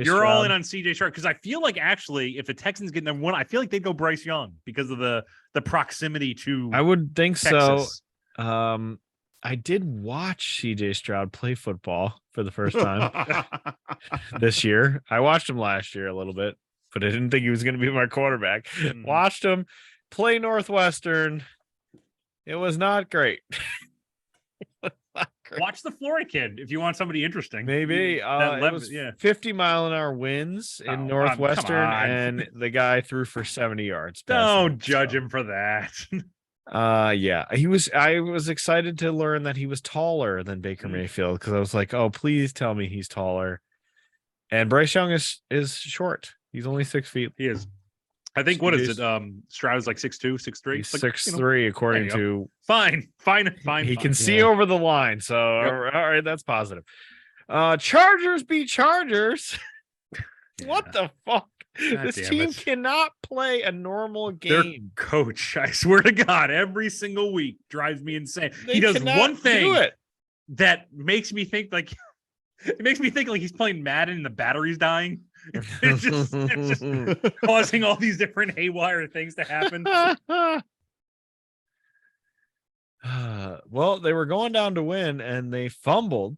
Speaker 3: You're all in
Speaker 2: Stroud.
Speaker 3: on CJ Stroud because I feel like actually, if the Texans get number 1, I feel like they'd go Bryce Young because of the proximity to
Speaker 2: I would think
Speaker 3: Texas.
Speaker 2: so. I did watch CJ Stroud play football for the first time this year. I watched him last year a little bit, but I didn't think he was going to be my quarterback.
Speaker 3: Mhm.
Speaker 2: Watched him play Northwestern. It was not great.
Speaker 3: Watch the Florida kid if you want somebody interesting.
Speaker 2: Maybe
Speaker 3: That
Speaker 2: it
Speaker 3: lev-
Speaker 2: was
Speaker 3: yeah.
Speaker 2: 50-mile-an-hour winds
Speaker 3: Oh,
Speaker 2: in
Speaker 3: come
Speaker 2: Northwestern,
Speaker 3: on.
Speaker 2: and the guy threw for 70 yards.
Speaker 3: Don't
Speaker 2: passing,
Speaker 3: judge
Speaker 2: so.
Speaker 3: him for that.
Speaker 2: Yeah, I was excited to learn that he was taller than Baker Mayfield because I was like, oh, please tell me he's taller. And Bryce Young is short. He's only 6 feet.
Speaker 3: He is. I think what is
Speaker 2: He's-
Speaker 3: it? Stroud is like 6'2", 6'3".
Speaker 2: He's
Speaker 3: Like,
Speaker 2: 6'3", according
Speaker 3: there you
Speaker 2: to
Speaker 3: Fine.
Speaker 2: he
Speaker 3: fine.
Speaker 2: can see
Speaker 1: Yeah.
Speaker 2: over the line. So all right, that's positive. Chargers beat Chargers. What the fuck?
Speaker 3: God
Speaker 2: This
Speaker 3: damn
Speaker 2: team
Speaker 3: it.
Speaker 2: cannot play a normal
Speaker 3: Their
Speaker 2: game.
Speaker 3: coach, I swear to God, every single week drives me insane.
Speaker 2: They
Speaker 3: he does
Speaker 2: cannot
Speaker 3: one thing
Speaker 2: do it.
Speaker 3: that makes me think like it makes me think like he's playing Madden and the battery's dying. It's just causing all these different haywire things to happen.
Speaker 2: Well, they were going down to win and they fumbled,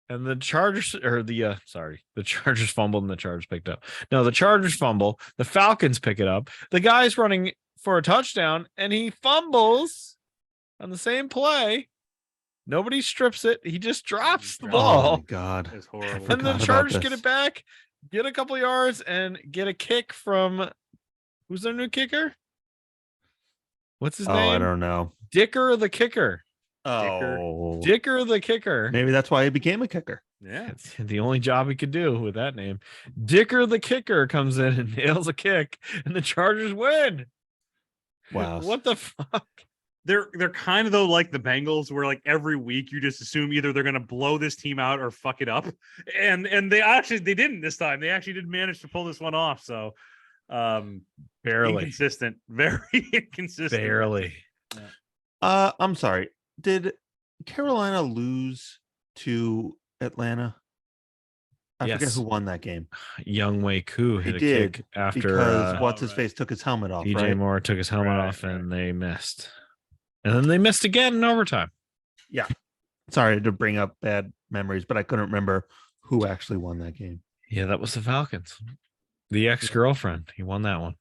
Speaker 2: and the Chargers the Chargers fumbled and the Chargers picked up. No, the Chargers fumble, the Falcons pick it up. The guy's running for a touchdown and he fumbles on the same play. Nobody strips it. He just drops the
Speaker 1: Oh
Speaker 2: ball.
Speaker 1: my god.
Speaker 3: It's horrible.
Speaker 2: And
Speaker 1: forgot
Speaker 2: the
Speaker 1: about
Speaker 2: Chargers get
Speaker 1: this.
Speaker 2: it back, get a couple yards, and get a kick from who's their new kicker? What's his
Speaker 1: Oh,
Speaker 2: name?
Speaker 1: I don't know.
Speaker 2: Dicker the kicker.
Speaker 1: Oh,
Speaker 2: Dicker the kicker.
Speaker 1: maybe that's why he became a kicker.
Speaker 3: Yeah.
Speaker 2: It's the only job he could do with that name. Dicker the kicker comes in and nails a kick, and the Chargers win.
Speaker 1: Wow.
Speaker 2: What the fuck?
Speaker 3: They're kind of though like the Bengals, where like every week you just assume either they're gonna blow this team out or fuck it up, and they didn't this time. They actually did manage to pull this one off. So,
Speaker 2: Barely.
Speaker 3: inconsistent, very inconsistent.
Speaker 2: Barely.
Speaker 1: I'm sorry. Did Carolina lose to Atlanta? I forget
Speaker 2: Yes.
Speaker 1: who won that game
Speaker 2: Young Wei Koo hit
Speaker 1: He
Speaker 2: a
Speaker 1: did,
Speaker 2: kick after
Speaker 1: because what's his
Speaker 3: right.
Speaker 1: face took his helmet off.
Speaker 2: DJ
Speaker 1: Right?
Speaker 2: Moore took his helmet
Speaker 3: Right,
Speaker 2: off and they missed. And then they missed again in overtime.
Speaker 1: Sorry to bring up bad memories, but I couldn't remember who actually won that game.
Speaker 2: Yeah, that was the Falcons. The ex-girlfriend. He won that one.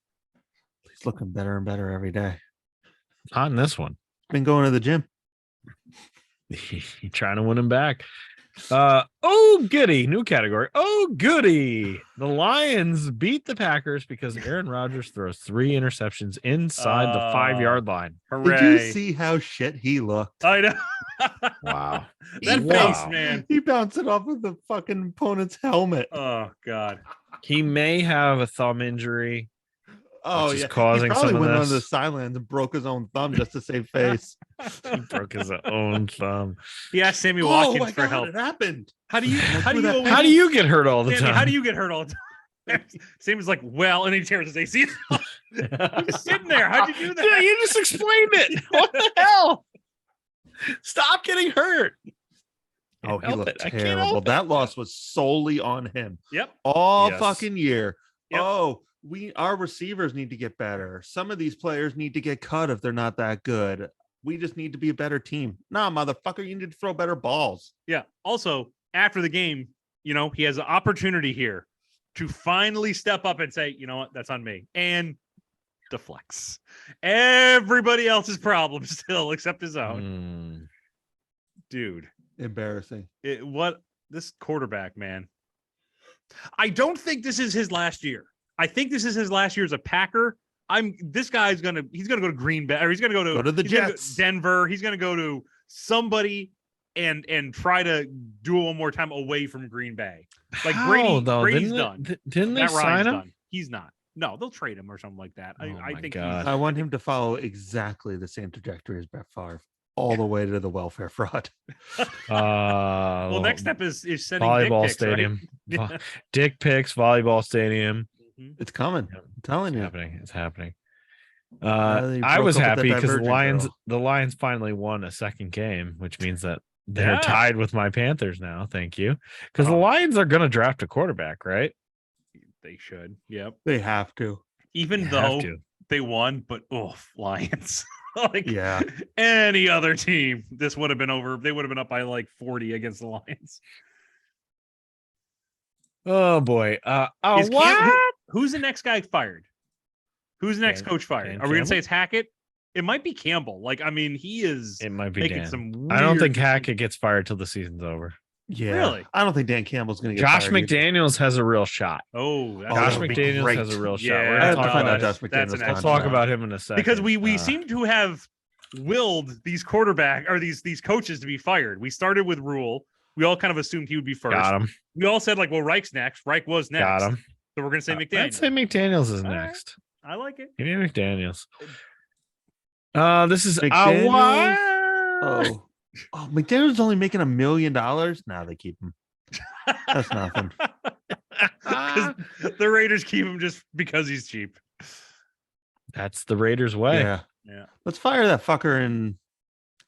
Speaker 1: He's looking better and better every day.
Speaker 2: Not in this one.
Speaker 1: Been going to the gym.
Speaker 2: He trying to win him back. Oh goody, new category. Oh goody. The Lions beat the Packers because Aaron Rodgers throws 3 interceptions inside the 5-yard line.
Speaker 3: Hooray.
Speaker 1: Did you see how shit he looked?
Speaker 3: I know.
Speaker 2: Wow.
Speaker 3: That
Speaker 2: Wow.
Speaker 3: face, man.
Speaker 1: He bounced it off of the fucking opponent's helmet.
Speaker 3: Oh God.
Speaker 2: He may have a thumb injury.
Speaker 1: Oh,
Speaker 2: which is
Speaker 1: yeah.
Speaker 2: causing
Speaker 1: he probably
Speaker 2: some of
Speaker 1: went on the
Speaker 2: this.
Speaker 1: sidelines and broke his own thumb just to save face.
Speaker 2: He broke his own thumb.
Speaker 3: He asked Sammy
Speaker 1: Oh
Speaker 3: Watkins
Speaker 1: my
Speaker 3: for
Speaker 1: God,
Speaker 3: help.
Speaker 1: it happened.
Speaker 3: How do you
Speaker 1: that-
Speaker 2: How do you get hurt all the
Speaker 3: Sammy,
Speaker 2: time?
Speaker 3: how do you get hurt all the time? Sammy's like, well, and he tears his AC. I'm sitting there. How'd you do that?
Speaker 2: Yeah, you just explained it. What the hell? Stop getting hurt.
Speaker 1: Oh, he
Speaker 2: Help
Speaker 1: looked
Speaker 2: it. I can't
Speaker 1: terrible.
Speaker 2: help it.
Speaker 1: That loss was solely on him.
Speaker 3: Yep.
Speaker 1: All
Speaker 2: Yes.
Speaker 1: fucking year.
Speaker 3: Yep.
Speaker 1: Oh, our receivers need to get better. Some of these players need to get cut if they're not that good. We just need to be a better team. Nah, motherfucker, you need to throw better balls.
Speaker 3: Yeah. Also, after the game, he has an opportunity here to finally step up and say, you know what, that's on me. And deflects everybody else's problem still except his own. Dude.
Speaker 1: Embarrassing.
Speaker 3: What this quarterback, man. I don't think this is his last year. I think this is his last year as a Packer. This guy's he's gonna go to Green Bay, or he's gonna go to
Speaker 1: the
Speaker 3: he's gonna go
Speaker 1: Jets.
Speaker 3: to Denver. He's gonna go to somebody and try to do it one more time away from Green Bay. Like
Speaker 2: How, though?
Speaker 3: Brady's
Speaker 2: Didn't
Speaker 3: done.
Speaker 2: Didn't they
Speaker 3: Matt
Speaker 2: sign
Speaker 3: Ryan's
Speaker 2: him?
Speaker 3: done. He's not. No, they'll trade him or something like that.
Speaker 2: Oh
Speaker 3: I
Speaker 2: my
Speaker 3: think
Speaker 2: God.
Speaker 1: I want him to follow exactly the same trajectory as Brett Favre, all the way to the welfare fraud.
Speaker 3: well, next step is sending
Speaker 2: volleyball
Speaker 3: dick pics, right?
Speaker 2: stadium. Dick pics, volleyball stadium.
Speaker 3: Mhm.
Speaker 1: It's coming. I'm telling
Speaker 2: It's
Speaker 1: you.
Speaker 2: happening. It's happening.
Speaker 1: They
Speaker 2: I
Speaker 1: broke
Speaker 2: was
Speaker 1: up with
Speaker 2: happy
Speaker 1: that
Speaker 2: because the
Speaker 1: Divergent girl.
Speaker 2: Lions finally won a second game, which means that they're
Speaker 3: Yeah.
Speaker 2: tied with my Panthers now. Thank you. Because the
Speaker 3: Oh.
Speaker 2: Lions are going to draft a quarterback, right?
Speaker 3: They should. Yep.
Speaker 1: They have to.
Speaker 3: Even
Speaker 2: They
Speaker 3: though
Speaker 2: have to.
Speaker 3: they won, but Lions. Like
Speaker 1: Yeah.
Speaker 3: any other team, this would have been over. They would have been up by like 40 against the Lions.
Speaker 2: Oh boy.
Speaker 3: Is
Speaker 2: What?
Speaker 3: who's the next guy fired? Who's the next
Speaker 2: Dan-
Speaker 3: coach fired?
Speaker 2: Dan
Speaker 3: Are we gonna say
Speaker 2: Campbell?
Speaker 3: it's Hackett? It might be Campbell. Like, I mean, he is
Speaker 2: It might be
Speaker 3: making
Speaker 2: Dan.
Speaker 3: some.
Speaker 2: I don't
Speaker 3: weird
Speaker 2: think
Speaker 3: decisions.
Speaker 2: Hackett gets fired till the season's over.
Speaker 1: Yeah.
Speaker 3: Really?
Speaker 1: I don't think Dan Campbell's going to get
Speaker 2: Josh
Speaker 1: fired either.
Speaker 2: McDaniels has a real shot.
Speaker 3: Oh, that's
Speaker 2: Josh
Speaker 1: that would be
Speaker 2: McDaniels
Speaker 1: great.
Speaker 2: has a real shot.
Speaker 3: Yeah,
Speaker 2: We're
Speaker 1: I
Speaker 2: gonna
Speaker 1: have
Speaker 2: talk
Speaker 1: to find out
Speaker 2: about
Speaker 1: Josh
Speaker 3: that's
Speaker 1: McDaniels.
Speaker 3: an
Speaker 2: We'll
Speaker 3: excellent
Speaker 2: talk
Speaker 3: one.
Speaker 2: about him in a second.
Speaker 3: because we seem to have willed these quarterback or these coaches to be fired. We started with Rule. We all kind of assumed he would be first.
Speaker 2: got him.
Speaker 3: We all said like, well, Reich's next. Reich was next.
Speaker 2: Got him.
Speaker 3: So we're gonna say McDaniel.
Speaker 2: I'd say McDaniels is
Speaker 3: All right.
Speaker 2: next.
Speaker 3: I like it.
Speaker 2: Give me McDaniels. This is
Speaker 1: McDaniels?
Speaker 2: what?
Speaker 1: Oh, McDaniel's only making $1 million. Now they keep him. That's nothing.
Speaker 3: 'Cause the Raiders keep him just because he's cheap.
Speaker 2: That's the Raiders' way.
Speaker 1: Yeah.
Speaker 3: Yeah.
Speaker 1: Let's fire that fucker in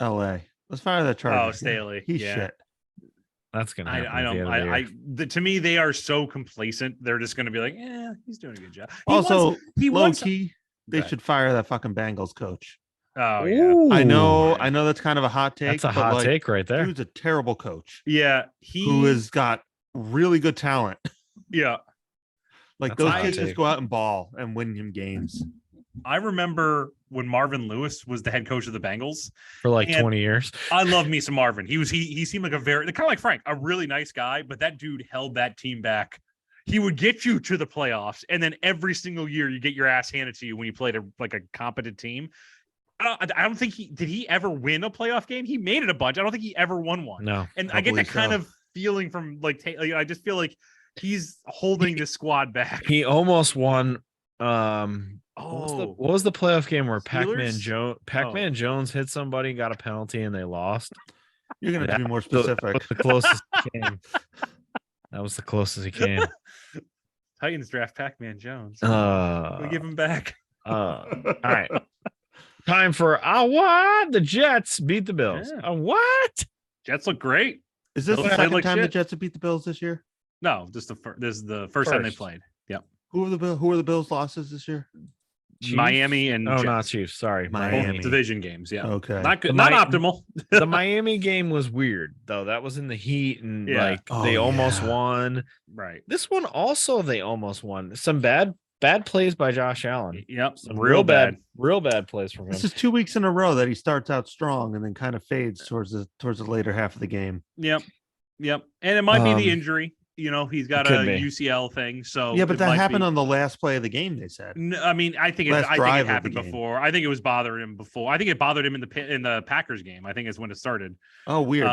Speaker 1: LA. Let's fire that Charger.
Speaker 3: Oh, Staley.
Speaker 1: He's
Speaker 3: Yeah.
Speaker 1: shit.
Speaker 2: That's gonna happen.
Speaker 3: I don't. To me, they are so complacent. They're just going to be like, "Yeah, he's doing a good job."
Speaker 1: Also,
Speaker 3: he
Speaker 1: low
Speaker 3: wants.
Speaker 1: key, they
Speaker 3: Okay.
Speaker 1: should fire that fucking Bengals coach.
Speaker 3: Oh yeah,
Speaker 1: I know
Speaker 3: Ooh.
Speaker 1: that's kind of a hot take.
Speaker 2: That's a
Speaker 1: but,
Speaker 2: hot
Speaker 1: like,
Speaker 2: take right there.
Speaker 1: Dude's a terrible coach
Speaker 3: yeah.
Speaker 1: who has got really good talent.
Speaker 3: Yeah.
Speaker 1: Like
Speaker 2: That's a
Speaker 1: those
Speaker 2: hot
Speaker 1: kids
Speaker 2: take.
Speaker 1: just go out and ball and win him games.
Speaker 3: I remember when Marvin Lewis was the head coach of the Bengals.
Speaker 2: For like
Speaker 3: And-
Speaker 2: 20 years.
Speaker 3: I love me some Marvin. He seemed like a very kind of like Frank, a really nice guy, but that dude held that team back. He would get you to the playoffs, and then every single year you get your ass handed to you when you played a competent team. I don't think did he ever win a playoff game? He made it a bunch. I don't think he ever won one.
Speaker 2: No.
Speaker 3: And
Speaker 1: I
Speaker 3: I get that
Speaker 1: believe
Speaker 3: kind
Speaker 1: so.
Speaker 3: of feeling from I just feel like he's holding the squad back.
Speaker 2: He almost won. What was the playoff game where
Speaker 3: Steelers?
Speaker 2: Pac-Man Jones hit somebody, got a penalty, and they lost?
Speaker 1: You're gonna have to be more
Speaker 2: That
Speaker 1: specific.
Speaker 2: was the closest he came. That was the closest he came.
Speaker 3: Titans draft Pac-Man Jones. We give him back.
Speaker 2: All right. Time for what? The Jets beat the Bills.
Speaker 3: Yeah.
Speaker 2: What?
Speaker 3: Jets look great.
Speaker 1: Is this
Speaker 3: Bills
Speaker 1: the
Speaker 3: played
Speaker 1: second
Speaker 3: like
Speaker 1: time the
Speaker 3: shit.
Speaker 1: Jets have beat the Bills this year?
Speaker 3: No, this is the first time they
Speaker 2: First.
Speaker 3: played.
Speaker 1: Who are the Bills losses this year?
Speaker 2: Chiefs?
Speaker 3: Miami and
Speaker 2: not
Speaker 3: Jets.
Speaker 2: Chiefs. Sorry,
Speaker 1: Miami.
Speaker 3: Both division games. Yeah,
Speaker 1: Okay.
Speaker 3: not good,
Speaker 2: The
Speaker 3: not
Speaker 2: Mi-
Speaker 3: optimal.
Speaker 2: The Miami game was weird though. That was in the heat, and
Speaker 3: Yeah.
Speaker 2: they
Speaker 1: Oh,
Speaker 2: almost
Speaker 1: yeah.
Speaker 2: won.
Speaker 3: Right.
Speaker 2: This one also they almost won. Some bad plays by Josh Allen.
Speaker 3: Yep.
Speaker 2: Some
Speaker 3: Real bad.
Speaker 2: real bad plays from him.
Speaker 1: This is 2 weeks in a row that he starts out strong and then kind of fades towards the later half of the game.
Speaker 3: Yep. Yep. And it might be the
Speaker 2: Um,
Speaker 3: injury. He's got
Speaker 2: it
Speaker 3: a
Speaker 2: could be.
Speaker 3: UCL thing. So
Speaker 1: Yeah, but
Speaker 3: it
Speaker 1: that
Speaker 3: might
Speaker 1: happened
Speaker 3: be-
Speaker 1: on the last play of the game, they said.
Speaker 3: I mean, I think
Speaker 1: Last
Speaker 3: I think
Speaker 1: drive
Speaker 3: it
Speaker 1: of the
Speaker 3: happened
Speaker 1: game.
Speaker 3: before. I think it was bothering him before. I think it bothered him in the Packers game. I think is when it started.
Speaker 1: Oh, weird.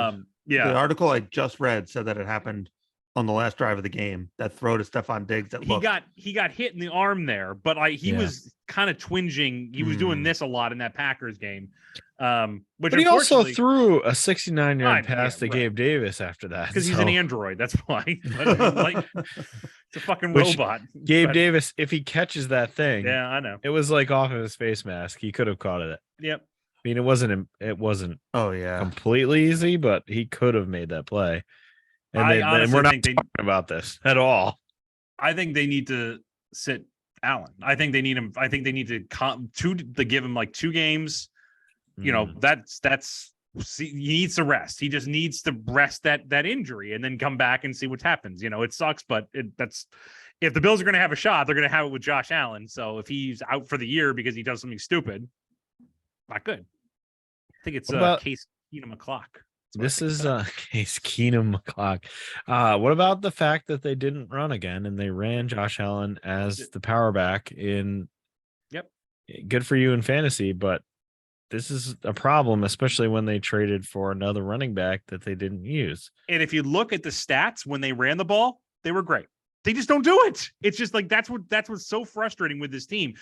Speaker 3: Yeah.
Speaker 1: The article I just read said that it happened on the last drive of the game. That throw to Stephon Diggs that
Speaker 3: he got hit in the arm there, but he
Speaker 2: Yeah.
Speaker 3: was kind of twinging. He was doing this a lot in that Packers game. Which
Speaker 2: But he also
Speaker 3: unfortunately-
Speaker 2: threw a 69-yard pass to
Speaker 3: right.
Speaker 2: Gabe Davis after that.
Speaker 3: because he's an android. That's why. But, like, it's a fucking robot.
Speaker 2: Gabe
Speaker 3: But-
Speaker 2: Davis, if he catches that thing,
Speaker 3: Yeah, I know.
Speaker 2: it was like off of his face mask. He could have caught it.
Speaker 3: Yep.
Speaker 2: I mean, it wasn't
Speaker 1: Oh, yeah.
Speaker 2: completely easy, but he could have made that play. And
Speaker 3: I
Speaker 2: and
Speaker 3: honestly
Speaker 2: we're not
Speaker 3: think they-
Speaker 2: talking about this at all.
Speaker 3: I think they need to sit Allen. I think they need him. I think they need to give him like 2 games. That's he needs to rest. He just needs to rest that injury and then come back and see what happens. It sucks, but that's if the Bills are going to have a shot, they're going to have it with Josh Allen. So if he's out for the year because he does something stupid, not good. I think it's
Speaker 2: What about-
Speaker 3: Case Keenum o'clock.
Speaker 2: This is Case Keenum McClock. What about the fact that they didn't run again and they ran Josh Allen as the power back in?
Speaker 3: Yep.
Speaker 2: Good for you in fantasy, but this is a problem, especially when they traded for another running back that they didn't use.
Speaker 3: And if you look at the stats when they ran the ball, they were great. They just don't do it. It's just like that's what's so frustrating with this team.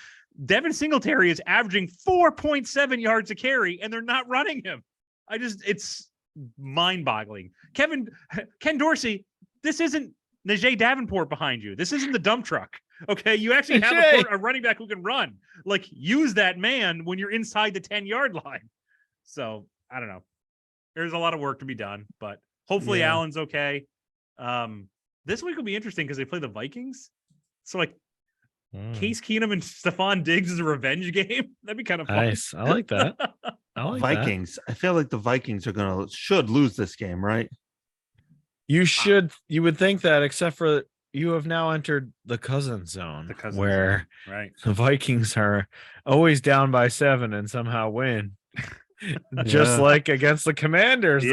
Speaker 3: Devin Singletary is averaging 4.7 yards a carry, and they're not running him. It's mind-boggling. Ken Dorsey, this isn't Najee Davenport behind you. This isn't the dump truck. Okay, you actually have a running back who can run. Like, use that man when you're inside the 10-yard line. So I don't know. There's a lot of work to be done, but hopefully Allen's okay. This week will be interesting because they play the Vikings. So like Case Keenum and Stephon Diggs is a revenge game. That'd be kind of fun.
Speaker 2: Nice. I like that. I like that.
Speaker 1: Vikings. I feel like the Vikings should lose this game, right?
Speaker 2: You would think that, except for you have now entered the cousin zone, where
Speaker 3: right.
Speaker 2: the Vikings are always down by 7 and somehow win. Just like against the Commanders this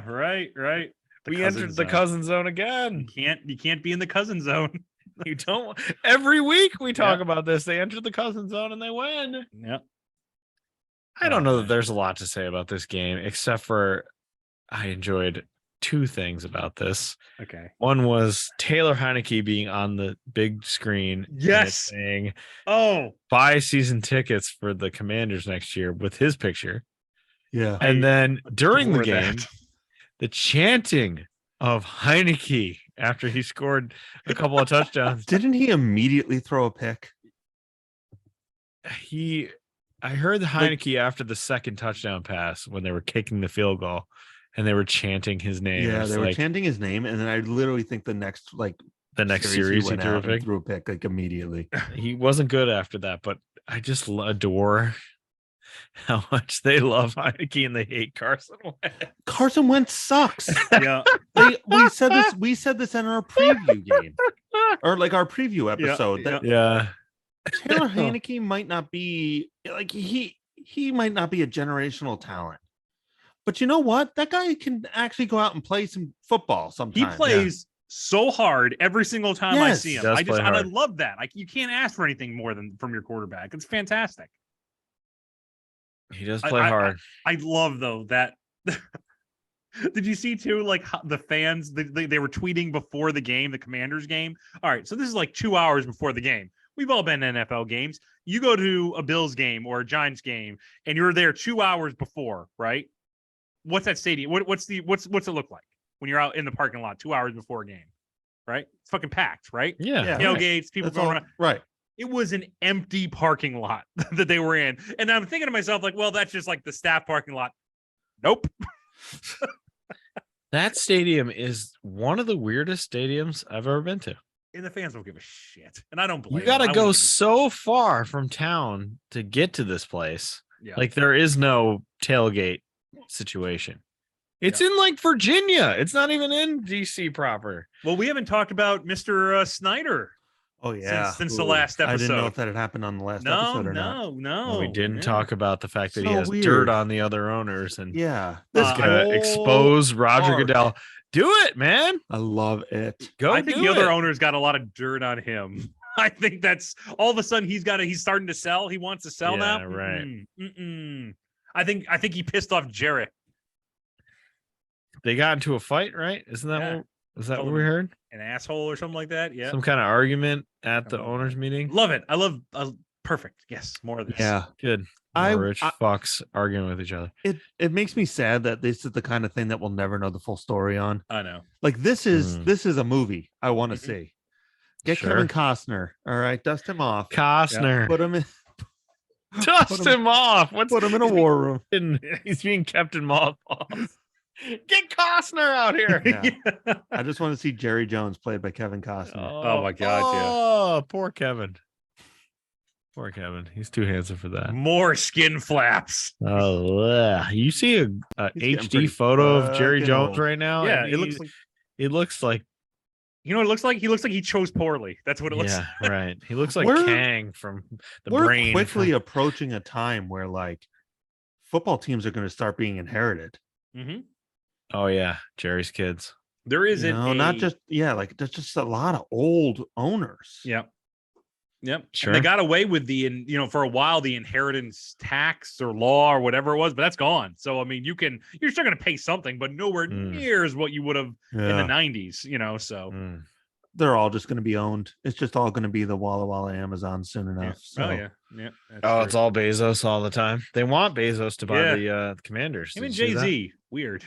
Speaker 2: week.
Speaker 3: Right.
Speaker 2: We entered the cousin zone again.
Speaker 3: You can't be in the cousin zone.
Speaker 2: You don't. Every week we talk about this. They entered the cousin zone and they win.
Speaker 3: Yep.
Speaker 2: I don't know that there's a lot to say about this game, except for I enjoyed 2 things about this.
Speaker 3: Okay.
Speaker 2: One was Taylor Heineke being on the big screen.
Speaker 3: Yes.
Speaker 2: Saying,
Speaker 3: buy
Speaker 2: season tickets for the Commanders next year with his picture.
Speaker 1: Yeah.
Speaker 2: And then during the
Speaker 3: adore
Speaker 2: game, the chanting of Heineke after he scored a couple of touchdowns.
Speaker 1: Didn't he immediately throw a pick?
Speaker 2: I heard the Heineke after the second touchdown pass when they were kicking the field goal and they were chanting his name.
Speaker 1: Yeah, they were chanting his name, and then I literally think the next
Speaker 2: series
Speaker 1: he threw a pick like immediately.
Speaker 2: He wasn't good after that, but I just adore how much they love Heineke and they hate Carson Wentz.
Speaker 1: Carson Wentz sucks.
Speaker 3: Yeah.
Speaker 1: We said this in our preview game, or like our preview episode. Taylor Heineke might not be like he might not be a generational talent, but you know what? That guy can actually go out and play some football sometimes.
Speaker 3: He plays so hard every single time I see him. I love that. You can't ask for anything more than from your quarterback. It's fantastic.
Speaker 2: He does play hard.
Speaker 3: I love though that. Did you see too? Like the fans, they were tweeting before the game, the Commanders game. All right, so this is like 2 hours before the game. We've all been to NFL games. You go to a Bills game or a Giants game, and you're there 2 hours before, right? What's that stadium? What's it look like when you're out in the parking lot 2 hours before a game? Right? It's fucking packed, right?
Speaker 2: Yeah.
Speaker 3: Tailgates, people
Speaker 1: That's
Speaker 3: going
Speaker 1: all,
Speaker 3: around.
Speaker 1: right.
Speaker 3: It was an empty parking lot that they were in. And I'm thinking to myself, like, well, that's just like the staff parking lot. Nope.
Speaker 2: That stadium is one of the weirdest stadiums I've ever been to.
Speaker 3: and the fans don't give a shit. And I don't blame
Speaker 2: You got to
Speaker 3: them. I
Speaker 2: go
Speaker 3: wouldn't give a
Speaker 2: so far from town to get to this place.
Speaker 3: shit. Yeah.
Speaker 2: Like there is no tailgate situation. It's in like Virginia. It's not even in DC proper.
Speaker 3: Well, we haven't talked about Mr. Snyder
Speaker 1: Oh yeah.
Speaker 3: since the last episode.
Speaker 1: I didn't know if that had happened on the last episode or not.
Speaker 3: No.
Speaker 2: Well, we didn't
Speaker 3: yeah.
Speaker 2: talk about the fact that he
Speaker 1: So
Speaker 2: has
Speaker 1: weird.
Speaker 2: dirt on the other owners and
Speaker 1: Yeah.
Speaker 2: this
Speaker 3: Uh,
Speaker 2: gonna
Speaker 3: whole
Speaker 2: expose Roger
Speaker 3: arc.
Speaker 2: Goodell. Do it, man.
Speaker 1: I love it.
Speaker 2: Go
Speaker 3: I think
Speaker 2: do
Speaker 3: the other
Speaker 2: it.
Speaker 3: owner's got a lot of dirt on him. I think that's all of a sudden he's starting to sell. He wants to sell now.
Speaker 2: Yeah, right.
Speaker 3: Mm-mm. I think he pissed off Jarrett.
Speaker 2: They got into a fight, right? Isn't that
Speaker 3: Yeah.
Speaker 2: what? Is that
Speaker 3: Told
Speaker 2: what we
Speaker 3: him
Speaker 2: heard?
Speaker 3: An asshole or something like that. Yeah.
Speaker 2: Some kind of argument at the
Speaker 3: Something like
Speaker 2: owners' meeting.
Speaker 3: Love it. I love perfect. Yes. More of this.
Speaker 1: Yeah.
Speaker 2: Good.
Speaker 1: I-
Speaker 2: More rich
Speaker 1: I-
Speaker 2: fucks arguing with each other.
Speaker 1: It makes me sad that this is the kind of thing that we'll never know the full story on.
Speaker 3: I know.
Speaker 1: Like this is
Speaker 2: Mm.
Speaker 1: a movie I want to
Speaker 3: Mhm.
Speaker 1: see. Get
Speaker 2: Sure.
Speaker 1: Kevin Costner. All right, dust him off.
Speaker 2: Costner.
Speaker 1: Put him in.
Speaker 2: Dust
Speaker 1: put him-
Speaker 2: him off. What's
Speaker 1: Put him in a war room.
Speaker 2: He's being kept in mothballs. Get Costner out here.
Speaker 1: Yeah. I just want to see Jerry Jones played by Kevin Costner.
Speaker 3: Oh my God, yeah.
Speaker 2: Oh, poor Kevin. Poor Kevin. He's too handsome for that.
Speaker 3: More skin flaps.
Speaker 2: Oh, you see a
Speaker 1: He's getting
Speaker 2: HD
Speaker 1: pretty
Speaker 2: photo of Jerry
Speaker 1: fucking
Speaker 2: Jones
Speaker 1: old.
Speaker 2: right now?
Speaker 3: Yeah,
Speaker 2: and
Speaker 3: it looks like
Speaker 2: it looks like
Speaker 3: you know what it looks like? He looks like he chose poorly. That's what it looks
Speaker 2: yeah,
Speaker 3: like.
Speaker 2: right. He looks like
Speaker 1: We're-
Speaker 2: Kang from the
Speaker 1: We're
Speaker 2: brain.
Speaker 1: quickly
Speaker 2: from-
Speaker 1: approaching a time where like football teams are going to start being inherited.
Speaker 3: Mm-hmm.
Speaker 2: Oh yeah, Jerry's kids.
Speaker 3: There
Speaker 1: You
Speaker 3: isn't
Speaker 1: know, not just like there's just a lot of old owners.
Speaker 3: Yep. And
Speaker 2: Sure.
Speaker 3: they got away with for a while the inheritance tax or law or whatever it was, but that's gone. So I mean, you're still going to pay something, but nowhere
Speaker 2: Mm.
Speaker 3: near as what you would have in the
Speaker 1: Yeah.
Speaker 3: 90s. So
Speaker 2: Mm.
Speaker 1: They're all just going to be owned. It's just all going to be the Walla Walla Amazon soon
Speaker 3: yeah.
Speaker 1: enough. So.
Speaker 3: Oh yeah, that's
Speaker 2: Oh,
Speaker 3: true.
Speaker 2: it's all Bezos all the time. They want Bezos to buy
Speaker 3: Yeah.
Speaker 2: the Commanders.
Speaker 3: Him and
Speaker 2: Did you see that?
Speaker 3: Jay-Z. Weird.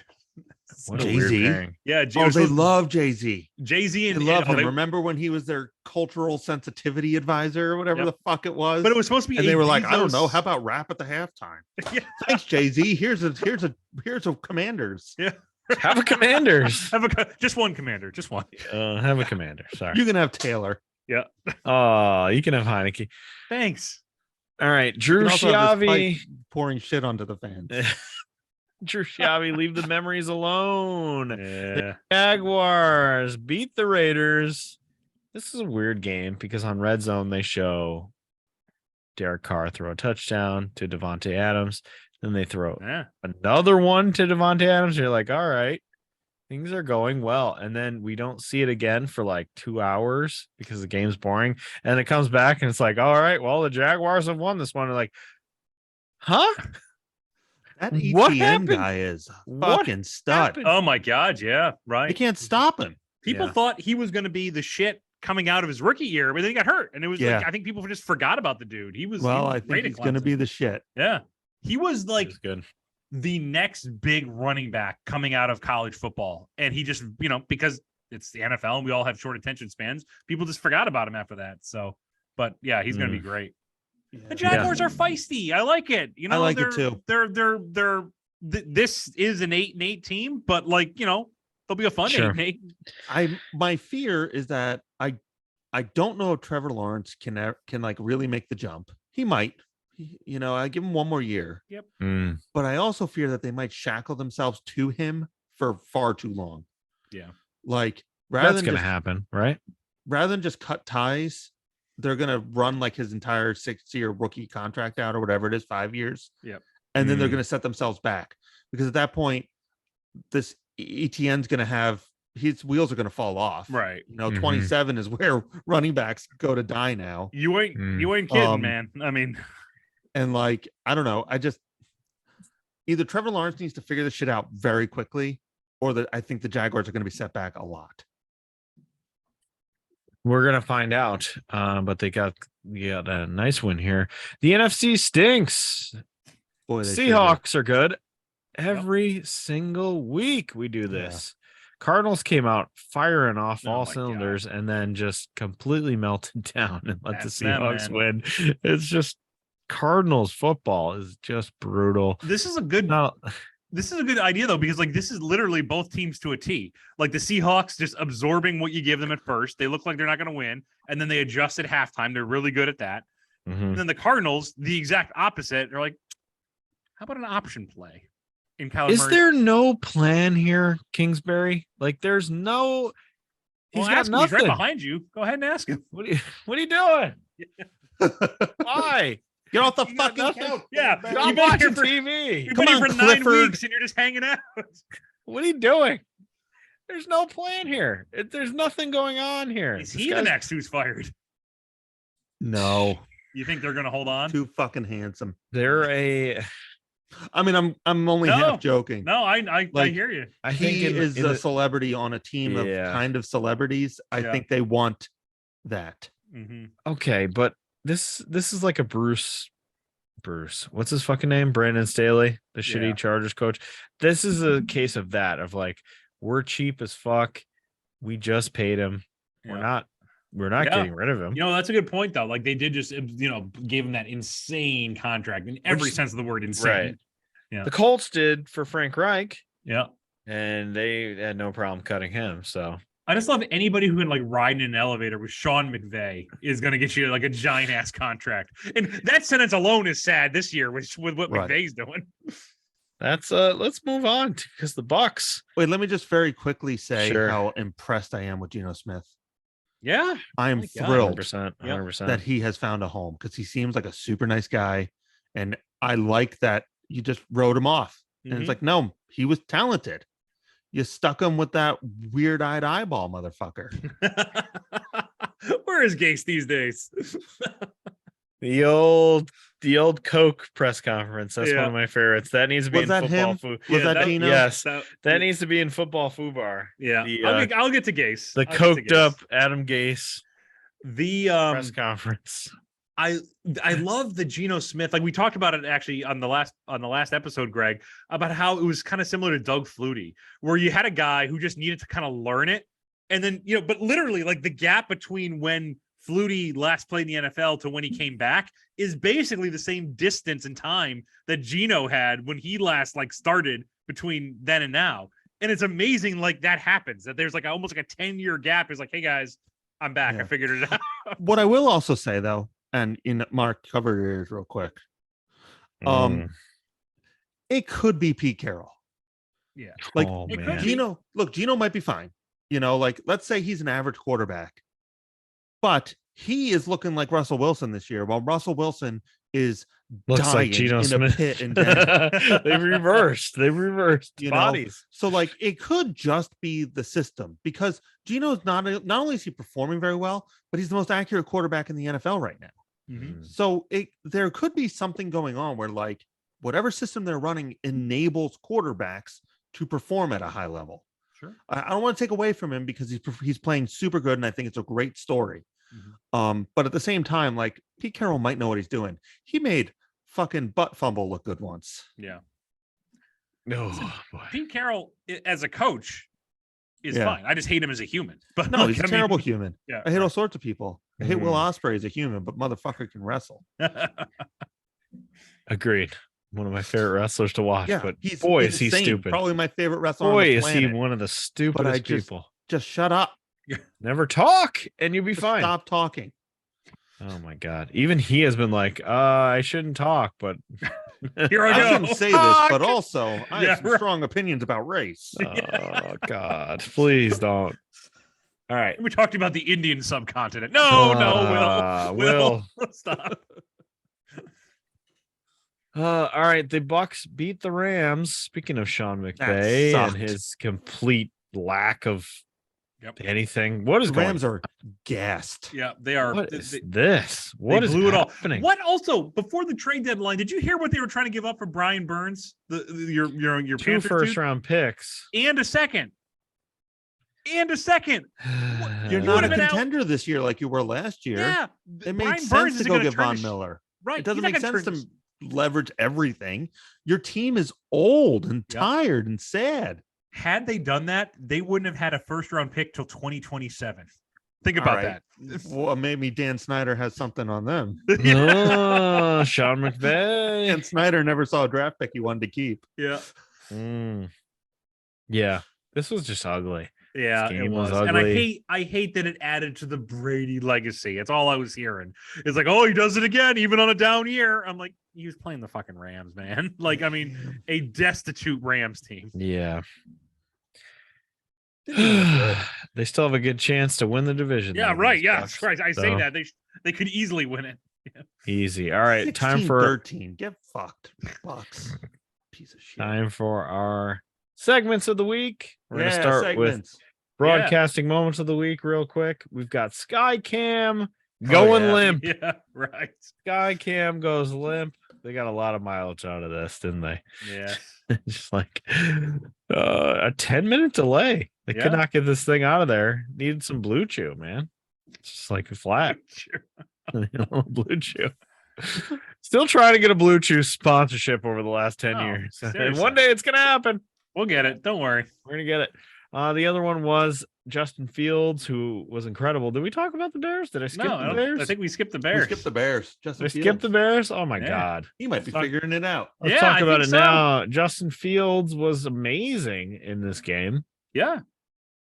Speaker 2: What a weird
Speaker 1: Jay-Z?
Speaker 2: pairing.
Speaker 3: Yeah,
Speaker 1: Oh, they love Jay-Z.
Speaker 3: Jay-Z
Speaker 1: They
Speaker 3: and
Speaker 1: love him.
Speaker 3: they-
Speaker 1: Remember when he was their cultural sensitivity advisor or whatever
Speaker 3: Yep.
Speaker 1: the fuck it was?
Speaker 3: but it was supposed to be.
Speaker 1: and they
Speaker 3: a
Speaker 1: were like, I don't
Speaker 3: Bezos-
Speaker 1: know. How about rap at the halftime?
Speaker 3: Yeah.
Speaker 1: Thanks, Jay-Z. Here's a Commanders.
Speaker 2: Have a Commanders.
Speaker 3: Just one commander, just one.
Speaker 2: Have a Commander. Sorry.
Speaker 1: You can have Taylor.
Speaker 2: Oh, you can have Heineke.
Speaker 3: Thanks.
Speaker 2: All right,
Speaker 1: You
Speaker 2: Drew
Speaker 1: can also have this
Speaker 2: Schiavi.
Speaker 1: fight pouring shit onto the fans.
Speaker 2: Drew Schiavi, leave the memories alone.
Speaker 3: Yeah.
Speaker 2: Jaguars beat the Raiders. This is a weird game because on Red Zone they show Derek Carr throw a touchdown to Devontae Adams. Then they throw
Speaker 3: Yeah.
Speaker 2: another one to Devontae Adams. You're like, all right, things are going well. And then we don't see it again for like 2 hours because the game's boring. And it comes back and it's like, all right, well, the Jaguars have won this one. We're like, huh?
Speaker 1: That
Speaker 2: What
Speaker 1: ETN
Speaker 2: happened?
Speaker 1: guy is a
Speaker 2: What
Speaker 1: fucking stud.
Speaker 2: happened?
Speaker 3: Oh my God. Yeah. Right.
Speaker 1: They can't stop him.
Speaker 3: People
Speaker 2: Yeah.
Speaker 3: thought he was going to be the shit coming out of his rookie year, but then he got hurt, and it was
Speaker 1: Yeah.
Speaker 3: like I think people just forgot about the dude. He was
Speaker 1: Well, I
Speaker 3: great
Speaker 1: think
Speaker 3: at
Speaker 1: he's going to
Speaker 3: Clemson.
Speaker 1: be the shit.
Speaker 3: Yeah, he was like
Speaker 2: It's good.
Speaker 3: the next big running back coming out of college football, and he just because it's the NFL and we all have short attention spans, people just forgot about him after that. So, but yeah, he's going to be great. The Jaguars are feisty. I like it.
Speaker 1: I like it too.
Speaker 3: This is an 8-8 team, but they'll be a fun
Speaker 2: Sure.
Speaker 3: 8-8.
Speaker 1: My fear is that I don't know if Trevor Lawrence can like really make the jump. He might. I give him one more year.
Speaker 2: Mm.
Speaker 1: But I also fear that they might shackle themselves to him for far too long.
Speaker 3: Yeah.
Speaker 1: Like
Speaker 2: That's going to happen, right?
Speaker 1: rather than just cut ties, they're gonna run like his entire 6-year rookie contract out or whatever it is, 5 years.
Speaker 3: Yep.
Speaker 1: And then they're
Speaker 2: Mm.
Speaker 1: gonna set themselves back because at that point, this ETN's gonna have his wheels are gonna fall off.
Speaker 3: Right.
Speaker 2: Mhm.
Speaker 1: 27 is where running backs go to die now.
Speaker 3: You ain't
Speaker 2: Mm.
Speaker 3: kidding, man. I mean,
Speaker 1: And like, I don't know. I just either Trevor Lawrence needs to figure this shit out very quickly, or that I think the Jaguars are going to be set back a lot.
Speaker 2: We're gonna find out. But they got a nice win here. The NFC stinks.
Speaker 1: Boy, they sure do.
Speaker 2: Seahawks are good. Every single week we do this. Cardinals came out firing off
Speaker 3: Oh
Speaker 2: all
Speaker 3: my
Speaker 2: cylinders and then just completely melted down and let
Speaker 3: That's
Speaker 2: the
Speaker 3: them,
Speaker 2: Seahawks
Speaker 3: man.
Speaker 2: win. It's just Cardinals football is just brutal.
Speaker 3: this is a good
Speaker 2: No,
Speaker 3: this is a good idea though, because like this is literally both teams to a T. Like the Seahawks just absorbing what you give them at first. They look like they're not going to win, and then they adjust at halftime. They're really good at that. And then the Cardinals, the exact opposite. They're like, how about an option play in Kyler
Speaker 2: Is
Speaker 3: Murray?
Speaker 2: there no plan here, Kingsbury? Like, there's no. He's got nothing.
Speaker 3: He's right behind you. Go ahead and ask him.
Speaker 2: What are you doing? Why?
Speaker 1: Get off the
Speaker 2: You got
Speaker 1: fucking
Speaker 2: nothing?
Speaker 1: couch.
Speaker 3: Yeah,
Speaker 1: man.
Speaker 2: I'm
Speaker 3: You've been here
Speaker 2: watching
Speaker 3: for-
Speaker 2: TV.
Speaker 3: You've
Speaker 1: Come
Speaker 3: been here
Speaker 1: on,
Speaker 3: for 9
Speaker 1: Clifford.
Speaker 3: weeks and you're just hanging out.
Speaker 2: What are you doing? There's no plan here. There's nothing going on here.
Speaker 3: Is
Speaker 2: This
Speaker 3: he the
Speaker 2: guy's-
Speaker 3: next who's fired?
Speaker 1: No,
Speaker 3: You think they're going to hold on?
Speaker 1: too fucking handsome.
Speaker 2: They're a.
Speaker 1: I mean, I'm only
Speaker 3: No.
Speaker 1: half joking.
Speaker 3: No, I
Speaker 1: Like,
Speaker 3: hear you.
Speaker 2: I think
Speaker 1: He
Speaker 2: in,
Speaker 1: is
Speaker 2: in
Speaker 1: a
Speaker 2: the-
Speaker 1: celebrity on a team of
Speaker 2: Yeah.
Speaker 1: kind of celebrities. I
Speaker 3: Yeah.
Speaker 1: think they want that.
Speaker 3: Mm-hmm.
Speaker 2: okay, but this is like a Bruce. What's his fucking name? Brandon Staley, the shitty
Speaker 3: Yeah.
Speaker 2: Chargers coach. This is a case of that, of like, we're cheap as fuck. We just paid him. We're not
Speaker 3: Yeah.
Speaker 2: getting rid of him.
Speaker 3: You know, that's a good point, though. Like, they did just, gave him that insane contract in every
Speaker 2: Which-
Speaker 3: sense of the word insane.
Speaker 2: Right.
Speaker 3: Yeah.
Speaker 2: The Colts did for Frank Reich,
Speaker 3: Yeah.
Speaker 2: and they had no problem cutting him. So
Speaker 3: I just love anybody who can like ride in an elevator with Sean McVay is going to get you like a giant ass contract. And that sentence alone is sad this year with what
Speaker 1: Right.
Speaker 3: McVay's doing.
Speaker 2: that's let's move on because the Bucks.
Speaker 1: Wait, let me just very quickly say
Speaker 2: Sure.
Speaker 1: how impressed I am with Geno Smith.
Speaker 3: Yeah.
Speaker 1: I am
Speaker 3: my God.
Speaker 1: thrilled
Speaker 2: 100%.
Speaker 3: Yep.
Speaker 2: 100%.
Speaker 1: that he has found a home because he seems like a super nice guy. And I like that you just wrote him off. And
Speaker 3: Mhm.
Speaker 1: it's like, no, he was talented. You stuck him with that weird-eyed eyeball, motherfucker.
Speaker 3: Where is Gase these days?
Speaker 2: The old Coke press conference. That's one
Speaker 3: Yeah.
Speaker 2: of my favorites. That needs to be
Speaker 1: Was
Speaker 2: in
Speaker 1: that
Speaker 2: football
Speaker 1: him?
Speaker 2: food.
Speaker 1: Was that Geno?
Speaker 2: Yes.
Speaker 3: That,
Speaker 2: That needs to be in football food bar.
Speaker 3: yeah.
Speaker 2: the,
Speaker 3: I'll get to Gase.
Speaker 2: The
Speaker 3: I'll get to
Speaker 2: coked up
Speaker 3: Gase.
Speaker 2: Adam Gase
Speaker 3: The
Speaker 2: press conference.
Speaker 3: I love the Geno Smith. Like we talked about it actually on the last episode, Greg, about how it was kind of similar to Doug Flutie, where you had a guy who just needed to kind of learn it. And then, but literally like the gap between when Flutie last played in the NFL to when he came back is basically the same distance and time that Geno had when he last like started between then and now. And it's amazing like that happens, that there's like almost like a 10-year gap. Is like, hey guys, I'm back.
Speaker 1: Yeah.
Speaker 3: I figured it out.
Speaker 1: What I will also say though, and Mark, cover your ears real quick.
Speaker 2: Mm.
Speaker 1: It could be Pete Carroll.
Speaker 3: Yeah.
Speaker 1: Like,
Speaker 2: oh
Speaker 3: it could
Speaker 2: man.
Speaker 3: be.
Speaker 1: Geno might be fine. Like let's say he's an average quarterback, but he is looking like Russell Wilson this year, while Russell Wilson is
Speaker 2: Looks
Speaker 1: dying
Speaker 2: like Geno
Speaker 1: in
Speaker 2: Smith.
Speaker 1: a pit in Denver.
Speaker 2: They reversed
Speaker 1: You know?
Speaker 2: bodies.
Speaker 1: So like it could just be the system because Geno's not only is he performing very well, but he's the most accurate quarterback in the NFL right now.
Speaker 3: Mhm.
Speaker 1: So there could be something going on where like whatever system they're running enables quarterbacks to perform at a high level.
Speaker 3: Sure.
Speaker 1: I don't want to take away from him because he's playing super good and I think it's a great story. But at the same time, like Pete Carroll might know what he's doing. He made fucking butt fumble look good once.
Speaker 3: Yeah.
Speaker 2: Oh boy.
Speaker 3: Pete Carroll as a coach is
Speaker 1: Yeah.
Speaker 3: fine. I just hate him as a human. But
Speaker 1: No,
Speaker 3: like,
Speaker 1: he's a
Speaker 3: I mean,
Speaker 1: terrible human.
Speaker 3: Yeah.
Speaker 1: I hate all sorts of people. I hate Will Ospreay as a human, but motherfucker can wrestle.
Speaker 2: Agreed. One of my favorite wrestlers to watch.
Speaker 1: Yeah,
Speaker 2: But
Speaker 1: he's
Speaker 2: boy, is he
Speaker 1: insane.
Speaker 2: stupid.
Speaker 1: Probably my favorite wrestler.
Speaker 2: Boy,
Speaker 1: on the
Speaker 2: is he
Speaker 1: planet.
Speaker 2: one of the stupidest
Speaker 1: just-
Speaker 2: people.
Speaker 1: Just shut up.
Speaker 2: Never talk, and you'll be
Speaker 1: Just
Speaker 2: fine.
Speaker 1: Stop talking.
Speaker 2: Oh my god. Even he has been like, I shouldn't talk, but
Speaker 3: Here I
Speaker 1: I
Speaker 3: go.
Speaker 1: shouldn't say this, but also I
Speaker 3: Yeah,
Speaker 1: have some
Speaker 3: right.
Speaker 1: strong opinions about race.
Speaker 2: oh god, please don't. All right.
Speaker 3: We talked about the Indian subcontinent. No, Will. Stop.
Speaker 2: All right, the Bucks beat the Rams. Speaking of Sean McVay and
Speaker 1: sucked.
Speaker 2: his complete lack of
Speaker 3: Yep.
Speaker 2: anything, what is
Speaker 1: The
Speaker 2: going
Speaker 1: Rams are gassed.
Speaker 3: Yeah, they are.
Speaker 2: What
Speaker 3: they-
Speaker 2: is
Speaker 3: they-
Speaker 2: this?
Speaker 3: they
Speaker 2: What is
Speaker 3: blew it all.
Speaker 2: happening?
Speaker 3: What also before the trade deadline? Did you hear what they were trying to give up for Brian Burns? Your
Speaker 2: Two
Speaker 3: Panthers
Speaker 2: first
Speaker 3: dude?
Speaker 2: round picks.
Speaker 3: And a second. And a second.
Speaker 1: You're
Speaker 3: You
Speaker 1: not a
Speaker 3: would've been out-
Speaker 1: contender this year like you were last year.
Speaker 3: Yeah,
Speaker 1: It made
Speaker 3: Brian
Speaker 1: sense
Speaker 3: Burns
Speaker 1: to
Speaker 3: isn't
Speaker 1: go
Speaker 3: gonna
Speaker 1: get
Speaker 3: turn
Speaker 1: Von
Speaker 3: this-
Speaker 1: Miller.
Speaker 3: Right.
Speaker 1: It doesn't
Speaker 3: he's not
Speaker 1: make
Speaker 3: gonna
Speaker 1: sense
Speaker 3: turn
Speaker 1: to
Speaker 3: this-
Speaker 1: leverage everything. Your team is old and
Speaker 3: Yep.
Speaker 1: tired and sad.
Speaker 3: Had they done that, they wouldn't have had a first round pick till 2027. Think about
Speaker 1: All right.
Speaker 3: that.
Speaker 1: Well, maybe Dan Snyder has something on them.
Speaker 2: Oh, Sean McVay.
Speaker 1: Dan Snyder never saw a draft pick he wanted to keep.
Speaker 3: Yeah.
Speaker 2: Yeah, this was just ugly.
Speaker 3: Yeah,
Speaker 2: This
Speaker 3: it
Speaker 2: game
Speaker 3: was.
Speaker 2: was
Speaker 3: And
Speaker 2: ugly.
Speaker 3: I hate that it added to the Brady legacy. It's all I was hearing. It's like, oh, he does it again, even on a down year. I'm like, he was playing the fucking Rams, man. Like, I mean, a destitute Rams team.
Speaker 2: Yeah.
Speaker 1: Didn't do any good.
Speaker 2: They still have a good chance to win the division.
Speaker 3: Yeah,
Speaker 2: though,
Speaker 3: right.
Speaker 2: these
Speaker 3: Yeah,
Speaker 2: Bucks.
Speaker 3: right. I say
Speaker 2: So,
Speaker 3: that they could easily win it.
Speaker 2: easy. All right, time
Speaker 1: 16,
Speaker 2: for
Speaker 1: 13. Get fucked, Bucks. Piece of shit.
Speaker 2: time for our segments of the week. We're gonna start with
Speaker 1: segments.
Speaker 2: broadcasting moments of the week real quick. We've got Skycam going
Speaker 1: yeah.
Speaker 2: limp.
Speaker 3: Yeah, right.
Speaker 2: Skycam goes limp. They got a lot of mileage out of this, didn't they?
Speaker 3: Yeah.
Speaker 2: Just like a 10-minute delay. They could
Speaker 3: Yeah.
Speaker 2: not get this thing out of there. Needed some blue chew, man. It's just like flat. Blue chew. Still trying to get a blue chew sponsorship over the last 10
Speaker 3: Oh,
Speaker 2: years. And
Speaker 3: seriously.
Speaker 2: one day it's gonna happen.
Speaker 3: We'll get it. Don't worry.
Speaker 2: We're gonna get it. The other one was Justin Fields, who was incredible. Did we talk about the Bears? Did I skip
Speaker 3: No,
Speaker 2: the Bears?
Speaker 3: I think we skipped the
Speaker 1: We
Speaker 3: Bears.
Speaker 1: skipped the Bears.
Speaker 2: Did
Speaker 1: Justin
Speaker 2: I skip
Speaker 1: Fields.
Speaker 2: the Bears? Oh my
Speaker 3: Yeah.
Speaker 2: god.
Speaker 1: He might be
Speaker 2: Fuck.
Speaker 1: figuring it out.
Speaker 2: Let's
Speaker 3: Yeah,
Speaker 2: talk
Speaker 3: I
Speaker 2: about
Speaker 3: think
Speaker 2: it
Speaker 3: so.
Speaker 2: now. Justin Fields was amazing in this game.
Speaker 3: Yeah.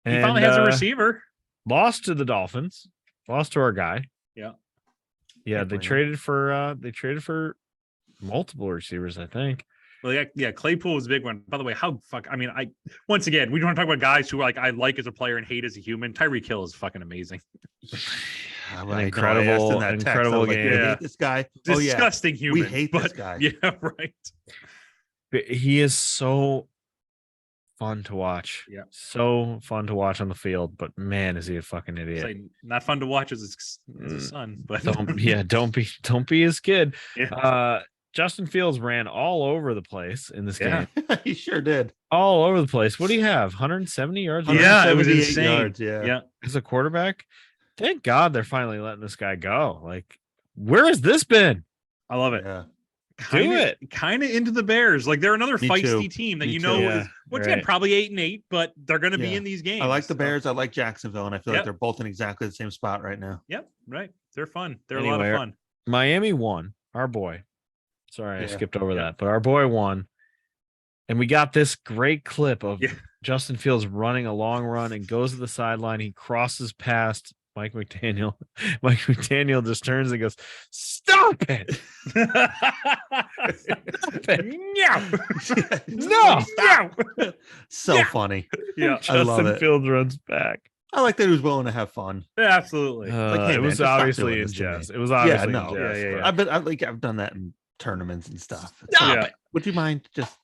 Speaker 3: He
Speaker 2: And,
Speaker 3: finally has a receiver.
Speaker 2: lost to the Dolphins, lost to our guy.
Speaker 3: Yeah.
Speaker 2: Yeah,
Speaker 1: Can't
Speaker 2: they
Speaker 1: blame
Speaker 2: traded for multiple receivers, I think.
Speaker 3: Well, yeah, Claypool was a big one. By the way, once again, we don't talk about guys who I like as a player and hate as a human. Tyreek Hill is fucking amazing.
Speaker 2: Incredible
Speaker 1: incredible
Speaker 2: game.
Speaker 1: We
Speaker 3: Yeah.
Speaker 1: hate this guy. Oh yeah,
Speaker 3: Disgusting human.
Speaker 1: we hate
Speaker 3: but,
Speaker 1: this guy.
Speaker 3: Yeah, right.
Speaker 2: But he is so fun to watch.
Speaker 3: Yeah.
Speaker 2: So fun to watch on the field, but man, is he a fucking
Speaker 3: It's
Speaker 2: idiot.
Speaker 3: like not fun to watch as his son, but
Speaker 2: Don't be his kid.
Speaker 3: Yeah.
Speaker 2: Justin Fields ran all over the place in this
Speaker 3: Yeah.
Speaker 2: game.
Speaker 1: He sure did.
Speaker 2: All over the place. What do you have? 170 yards?
Speaker 3: Yeah, it was
Speaker 1: 178
Speaker 3: insane.
Speaker 1: yards,
Speaker 3: Yeah.
Speaker 2: As a quarterback. Thank God they're finally letting this guy go. Like, where has this been?
Speaker 3: I love it.
Speaker 1: Yeah.
Speaker 2: it.
Speaker 3: Kind of into the Bears. Like they're another
Speaker 1: Me
Speaker 3: feisty
Speaker 1: too.
Speaker 3: team that
Speaker 1: Me
Speaker 3: you
Speaker 1: too.
Speaker 3: know
Speaker 2: Yeah,
Speaker 3: is once
Speaker 2: right.
Speaker 3: again probably 8-8, but they're going to be
Speaker 1: Yeah.
Speaker 3: in these games.
Speaker 1: I like the
Speaker 3: So,
Speaker 1: Bears. I like Jacksonville, and I feel
Speaker 3: Yep.
Speaker 1: like they're both in exactly the same spot right now.
Speaker 3: Yep, right. They're fun. They're a lot
Speaker 2: Anyway,
Speaker 3: of fun.
Speaker 2: Miami won. Our boy. Sorry, I
Speaker 1: Yeah.
Speaker 2: skipped over
Speaker 3: Yeah.
Speaker 2: that, but our boy won. And we got this great clip of
Speaker 3: Yeah.
Speaker 2: Justin Fields running a long run and goes to the sideline. He crosses past Mike McDaniel. Mike McDaniel just turns and goes, "Stop it! Stop it! No!
Speaker 3: No.
Speaker 1: So
Speaker 3: Yeah.
Speaker 1: funny.
Speaker 3: Yeah,
Speaker 1: I love
Speaker 2: Justin
Speaker 1: it.
Speaker 2: Fields runs back.
Speaker 1: I like that he was willing to have fun.
Speaker 3: absolutely.
Speaker 1: Like, hey,
Speaker 2: It
Speaker 1: man,
Speaker 2: was
Speaker 1: just stop
Speaker 2: obviously
Speaker 1: doing
Speaker 2: in
Speaker 1: this to me.
Speaker 2: jest. It was obviously
Speaker 1: no.
Speaker 2: in jest.
Speaker 3: Yeah.
Speaker 2: but-
Speaker 1: I've done that in tournaments and stuff.
Speaker 2: Stop
Speaker 3: Yeah.
Speaker 2: it.
Speaker 1: Would you mind just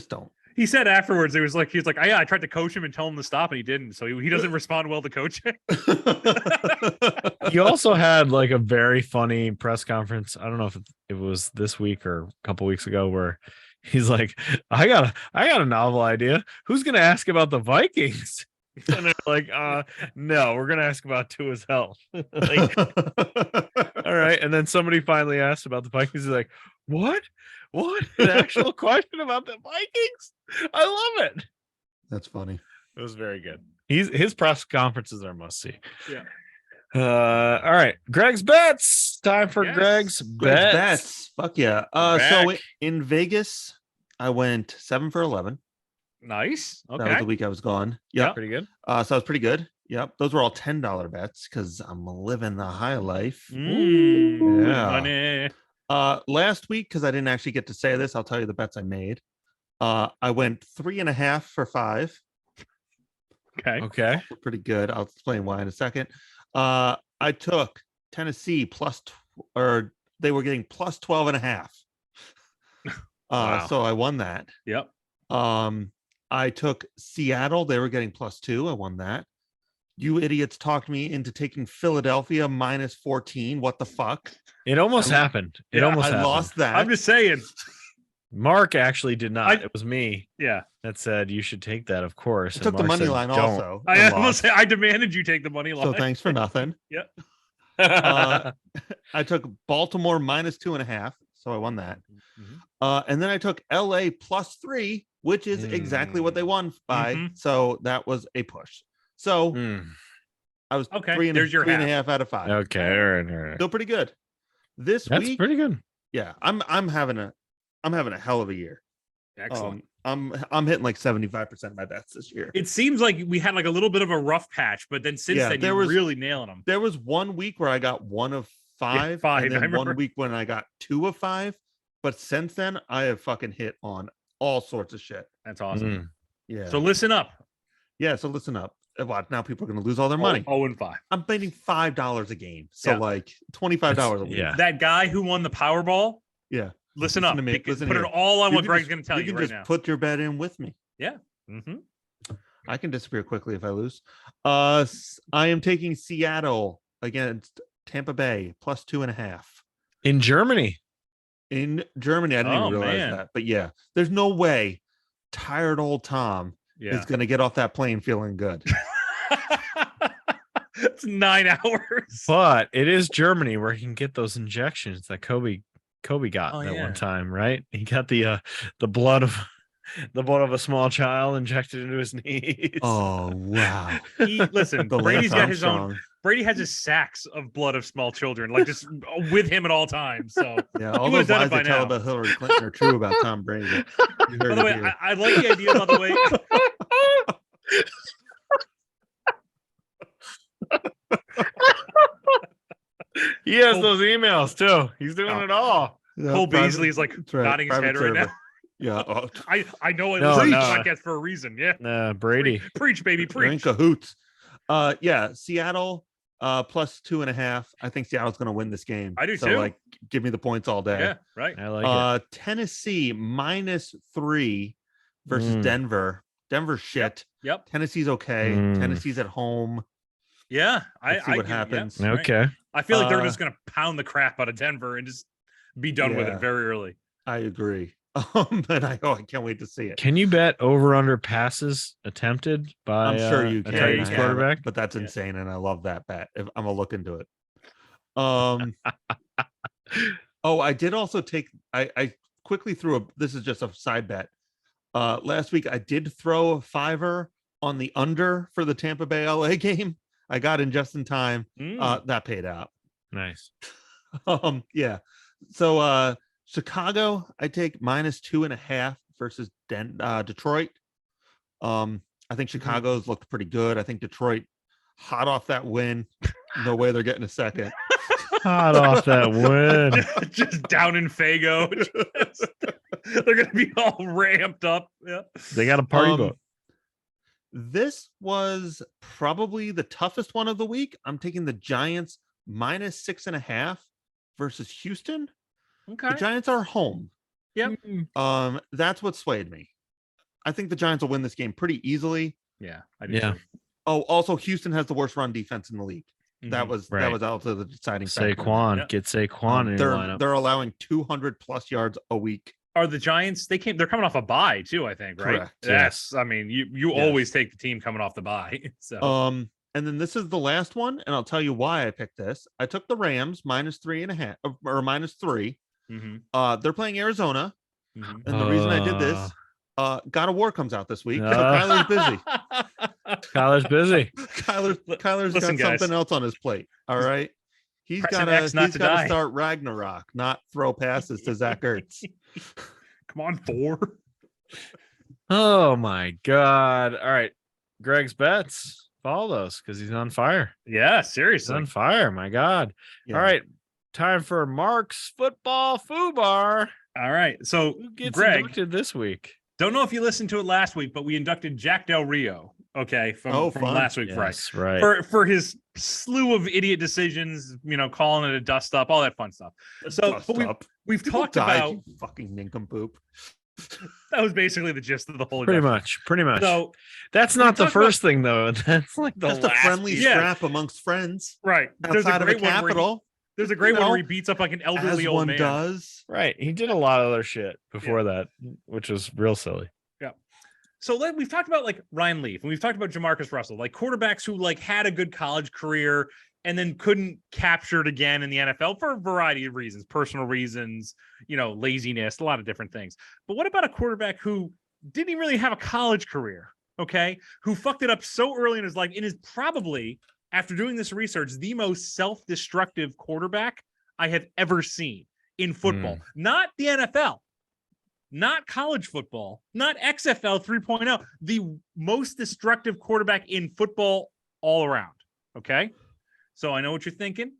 Speaker 1: don't?
Speaker 3: He said afterwards, he was like, I tried to coach him and tell him to stop, and he didn't. So he doesn't respond well to coaching.
Speaker 2: He also had like a very funny press conference. I don't know if it was this week or a couple weeks ago where he's like, I got a novel idea. Who's gonna ask about the Vikings? And they're like, no, we're gonna ask about Tua's health. Like, all right. And then somebody finally asked about the Vikings. He's like, what? An actual question about the Vikings? I love it.
Speaker 1: That's funny.
Speaker 2: It was very good. His press conferences are must see.
Speaker 3: Yeah.
Speaker 2: All right. Greg's bets. Time for
Speaker 3: Yes.
Speaker 2: Greg's
Speaker 1: Greg's
Speaker 2: bets.
Speaker 1: bets. Fuck yeah.
Speaker 2: We're
Speaker 1: So
Speaker 2: back.
Speaker 1: in Vegas, I went 7 for 11.
Speaker 3: Nice.
Speaker 1: That was
Speaker 3: Okay.
Speaker 1: the week I was gone.
Speaker 3: Yeah.
Speaker 1: Yep.
Speaker 2: Pretty good.
Speaker 1: So that was pretty good. Yep. Those were all $10 bets because I'm living the high life. yeah.
Speaker 3: Money.
Speaker 1: Last week, because I didn't actually get to say this, I'll tell you the bets I made. I went 3.5 for 5.
Speaker 3: Okay.
Speaker 2: Okay.
Speaker 1: Were pretty good. I'll explain why in a second. I took Tennessee or they were getting plus 12.5.
Speaker 2: Wow.
Speaker 1: So I won that.
Speaker 3: Yep.
Speaker 1: I took Seattle. They were getting plus 2. I won that. You idiots talked me into taking Philadelphia minus 14. What the fuck?
Speaker 2: It almost happened. It
Speaker 3: Yeah,
Speaker 2: almost
Speaker 1: I
Speaker 2: happened.
Speaker 1: lost that.
Speaker 3: I'm just saying.
Speaker 2: Mark actually did not.
Speaker 3: I-
Speaker 2: It was me
Speaker 3: Yeah.
Speaker 2: that said you should take that, of course.
Speaker 1: I
Speaker 2: and
Speaker 1: took the
Speaker 2: Mark
Speaker 1: money
Speaker 2: said,
Speaker 1: line
Speaker 2: "Don't."
Speaker 1: also.
Speaker 3: I
Speaker 1: and
Speaker 3: almost
Speaker 1: lost.
Speaker 3: say I demanded you take the money line.
Speaker 1: So thanks for nothing.
Speaker 2: Uh,
Speaker 1: I took Baltimore minus 2.5. So I won that.
Speaker 3: Mhm.
Speaker 1: And then I took LA plus 3, which is exactly what they won by.
Speaker 3: Mhm.
Speaker 1: So that was a push. So
Speaker 2: Hmm.
Speaker 1: I was
Speaker 3: Okay,
Speaker 1: 3
Speaker 3: there's your
Speaker 1: 3.5 out of 5.
Speaker 2: Okay. All right.
Speaker 1: Still pretty good. This
Speaker 2: That's
Speaker 1: week,
Speaker 2: pretty good.
Speaker 1: yeah, I'm having a hell of a year.
Speaker 3: Excellent.
Speaker 1: I'm hitting like 75% of my bets this year.
Speaker 3: It seems like we had like a little bit of a rough patch, but then since then you're really nailing them.
Speaker 1: There was 1 week where I got 1 of 5,
Speaker 3: Yeah, 5.
Speaker 1: and then 1 week when I got 2 of 5. But since then, I have fucking hit on all sorts of shit.
Speaker 3: That's awesome.
Speaker 1: Yeah.
Speaker 3: So listen up.
Speaker 1: Yeah. So listen up. What, now people are going to lose all their money.
Speaker 3: 0-5.
Speaker 1: I'm betting $5 a game. So like $25 a week.
Speaker 2: Yeah.
Speaker 3: That guy who won the Powerball.
Speaker 1: Yeah.
Speaker 3: Listen up.
Speaker 1: to me.
Speaker 3: Put
Speaker 1: Listen
Speaker 3: it
Speaker 1: here.
Speaker 3: all on
Speaker 1: You
Speaker 3: what
Speaker 1: can
Speaker 3: Greg's
Speaker 1: just-
Speaker 3: going to tell you right
Speaker 1: just
Speaker 3: now.
Speaker 1: put your bet in with me.
Speaker 3: Yeah. Mm-hmm.
Speaker 1: I can disappear quickly if I lose. I am taking Seattle against Tampa Bay plus 2.5
Speaker 2: In Germany.
Speaker 1: in Germany. I didn't even realize
Speaker 3: man.
Speaker 1: that, but yeah, there's no way tired old Tom
Speaker 3: Yeah.
Speaker 1: is going to get off that plane feeling good.
Speaker 3: It's 9 hours.
Speaker 2: But it is Germany where he can get those injections that Kobe got
Speaker 3: Oh,
Speaker 2: that
Speaker 3: yeah.
Speaker 2: one time, right? He got the blood of a small child injected into his knees.
Speaker 1: Oh wow!
Speaker 3: Listen,
Speaker 1: The
Speaker 3: Brady's
Speaker 1: Lance
Speaker 3: got his own.
Speaker 1: Armstrong.
Speaker 3: Brady has his sacks of blood of small children, like just with him at all times. So,
Speaker 1: Yeah, all
Speaker 3: would've
Speaker 1: those
Speaker 3: done it
Speaker 1: lies
Speaker 3: by
Speaker 1: they tell
Speaker 3: now.
Speaker 1: about Hillary Clinton are true about Tom Brady. You
Speaker 3: by
Speaker 1: heard
Speaker 3: the
Speaker 1: it
Speaker 3: way,
Speaker 1: here.
Speaker 3: I like the idea. By the way,
Speaker 2: He has
Speaker 3: Cole-
Speaker 2: those emails too. He's doing
Speaker 3: Oh.
Speaker 2: it all.
Speaker 1: Yeah,
Speaker 3: Cole
Speaker 1: private-
Speaker 3: Beasley is like
Speaker 1: that's right,
Speaker 3: nodding his
Speaker 1: private
Speaker 3: head right now.
Speaker 1: server. Yeah,
Speaker 3: I know I
Speaker 2: No,
Speaker 3: listen to
Speaker 2: no.
Speaker 3: this podcast for a reason. Yeah,
Speaker 2: Brady.
Speaker 3: preach, baby,
Speaker 1: they're in
Speaker 3: preach.
Speaker 1: cahoots. Yeah, Seattle plus 2.5. I think Seattle's going to win this game.
Speaker 3: I do
Speaker 1: so,
Speaker 3: too.
Speaker 1: Like, give me the points all day.
Speaker 3: Yeah, right.
Speaker 2: I like it.
Speaker 1: Tennessee -3 versus
Speaker 2: Mm.
Speaker 1: Denver. Denver's shit.
Speaker 3: Yep.
Speaker 1: Tennessee's okay.
Speaker 2: Mm.
Speaker 1: Tennessee's at home.
Speaker 3: Yeah,
Speaker 1: Let's see what
Speaker 3: get it, yeah,
Speaker 1: happens.
Speaker 3: right.
Speaker 2: Okay.
Speaker 3: I feel like they're
Speaker 1: Uh,
Speaker 3: just gonna pound the crap out of Denver and just be done with
Speaker 1: Yeah.
Speaker 3: it very early.
Speaker 1: I agree. And I can't wait to see it.
Speaker 2: Can you bet over under passes attempted by
Speaker 1: I'm sure you
Speaker 2: a
Speaker 1: can.
Speaker 2: Titans
Speaker 3: I have
Speaker 2: quarterback?
Speaker 1: But that's
Speaker 3: Yeah.
Speaker 1: insane, and I love that bet. I'm gonna look into it. I did also take. I quickly threw a. This is just a side bet. Last week I did throw a $5 on the under for the Tampa Bay LA game. I got in just in time. That paid out.
Speaker 2: Nice.
Speaker 1: Yeah. So Chicago, I take -2.5 versus Detroit. I think Chicago's looked pretty good. I think Detroit hot off that win. No way they're getting a second.
Speaker 2: Hot off that win.
Speaker 3: just down in Fago. They're gonna be all ramped up. Yeah.
Speaker 2: They got a party
Speaker 1: Um,
Speaker 2: boat.
Speaker 1: This was probably the toughest one of the week. I'm taking the Giants -6.5 versus Houston.
Speaker 3: Okay.
Speaker 1: The Giants are home.
Speaker 3: Yep.
Speaker 1: That's what swayed me. I think the Giants will win this game pretty easily.
Speaker 3: Yeah. I do
Speaker 2: Yeah.
Speaker 3: too.
Speaker 1: Oh, also Houston has the worst run defense in the league. That
Speaker 3: Mhm.
Speaker 1: was
Speaker 2: Right.
Speaker 1: that was also the deciding factor.
Speaker 2: Saquon.
Speaker 3: Yeah.
Speaker 2: Get Saquon in your
Speaker 1: They're
Speaker 2: lineup.
Speaker 1: they're allowing 200 plus yards a week.
Speaker 3: Are the Giants? They're coming off a bye too. I think, right?
Speaker 1: Correct,
Speaker 3: Yes. I mean, you
Speaker 1: Yes.
Speaker 3: always take the team coming off the bye. So
Speaker 1: And then this is the last one, and I'll tell you why I picked this. I took the Rams -3.5 or -3.
Speaker 3: mhm,
Speaker 1: They're playing Arizona,
Speaker 3: mhm.
Speaker 1: and the reason I did this, God of War comes out this week. So Kyler's busy.
Speaker 2: Kyler's busy.
Speaker 1: Kyler's
Speaker 3: Listen,
Speaker 1: got
Speaker 3: guys.
Speaker 1: something else on his plate. All right. He's
Speaker 3: Pressing
Speaker 1: got
Speaker 3: X not to
Speaker 1: to
Speaker 3: die.
Speaker 1: start Ragnarok, not throw passes to Zach Ertz.
Speaker 3: Come on, 4.
Speaker 2: Oh my God. All right. Greg's bets. Follow those because he's on fire.
Speaker 3: Yeah,
Speaker 2: He's
Speaker 3: seriously.
Speaker 2: on fire. My God.
Speaker 1: Yeah.
Speaker 2: All right. Time for Mark's football foobar.
Speaker 3: All right. So,
Speaker 2: Who gets
Speaker 3: Greg,
Speaker 2: inducted this week?
Speaker 3: don't know if you listened to it last week, but we inducted Jack Del Rio. Okay, from
Speaker 1: fun.
Speaker 3: last week, right?
Speaker 2: Yes, right.
Speaker 3: For his slew of idiot decisions, calling it a dust up, all that fun stuff. So,
Speaker 1: Dust
Speaker 3: but
Speaker 1: up.
Speaker 3: we've
Speaker 1: People
Speaker 3: talked
Speaker 1: died,
Speaker 3: about
Speaker 1: you fucking nincompoop.
Speaker 3: that was basically the gist of the whole.
Speaker 2: Pretty
Speaker 3: induction.
Speaker 2: much.
Speaker 3: So,
Speaker 2: That's not the
Speaker 3: talked about-
Speaker 2: first thing, though. That's like the
Speaker 1: Just a
Speaker 2: last
Speaker 1: friendly
Speaker 2: piece.
Speaker 3: Yeah.
Speaker 1: scrap amongst friends
Speaker 3: right, there's a
Speaker 1: outside of a
Speaker 3: great one where
Speaker 1: capital,
Speaker 3: there's a great
Speaker 1: you
Speaker 3: one
Speaker 1: know,
Speaker 3: where he beats up like an elderly
Speaker 1: as
Speaker 3: old
Speaker 1: one
Speaker 3: man.
Speaker 1: does.
Speaker 2: Right. He did a lot of other shit before that, which was real silly.
Speaker 3: So we've talked about like Ryan Leaf and we've talked about Jamarcus Russell, like quarterbacks who like had a good college career and then couldn't capture it again in the NFL for a variety of reasons, personal reasons, laziness, a lot of different things. But what about a quarterback who didn't even really have a college career? Okay. Who fucked it up so early in his life and is probably, after doing this research, the most self-destructive quarterback I have ever seen in football, not the NFL. not college football, not XFL 3.0, the most destructive quarterback in football all around. Okay. So I know what you're thinking.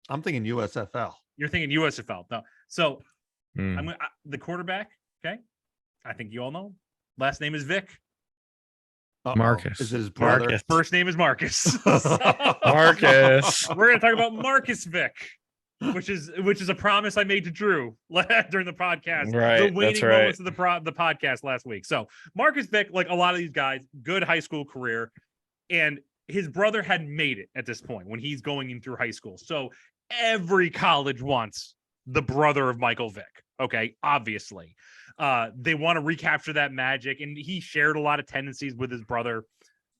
Speaker 1: I'm thinking USFL.
Speaker 3: You're thinking USFL. No. So
Speaker 2: Hmm.
Speaker 3: the quarterback. Okay. I think you all know. Last name is Vic.
Speaker 1: Uh-oh.
Speaker 2: Marcus.
Speaker 1: Is it his brother?
Speaker 2: Marcus.
Speaker 3: First name is Marcus. So,
Speaker 2: Marcus.
Speaker 3: we're going to talk about Marcus Vic, which is a promise I made to Drew during the podcast.
Speaker 2: Right,
Speaker 3: The
Speaker 2: that's
Speaker 3: waning
Speaker 2: right.
Speaker 3: moments of the podcast last week. So Marcus Vic, like a lot of these guys, good high school career, and his brother had made it at this point when he's going in through high school. So every college wants the brother of Michael Vick. Okay, obviously. They want to recapture that magic, and he shared a lot of tendencies with his brother.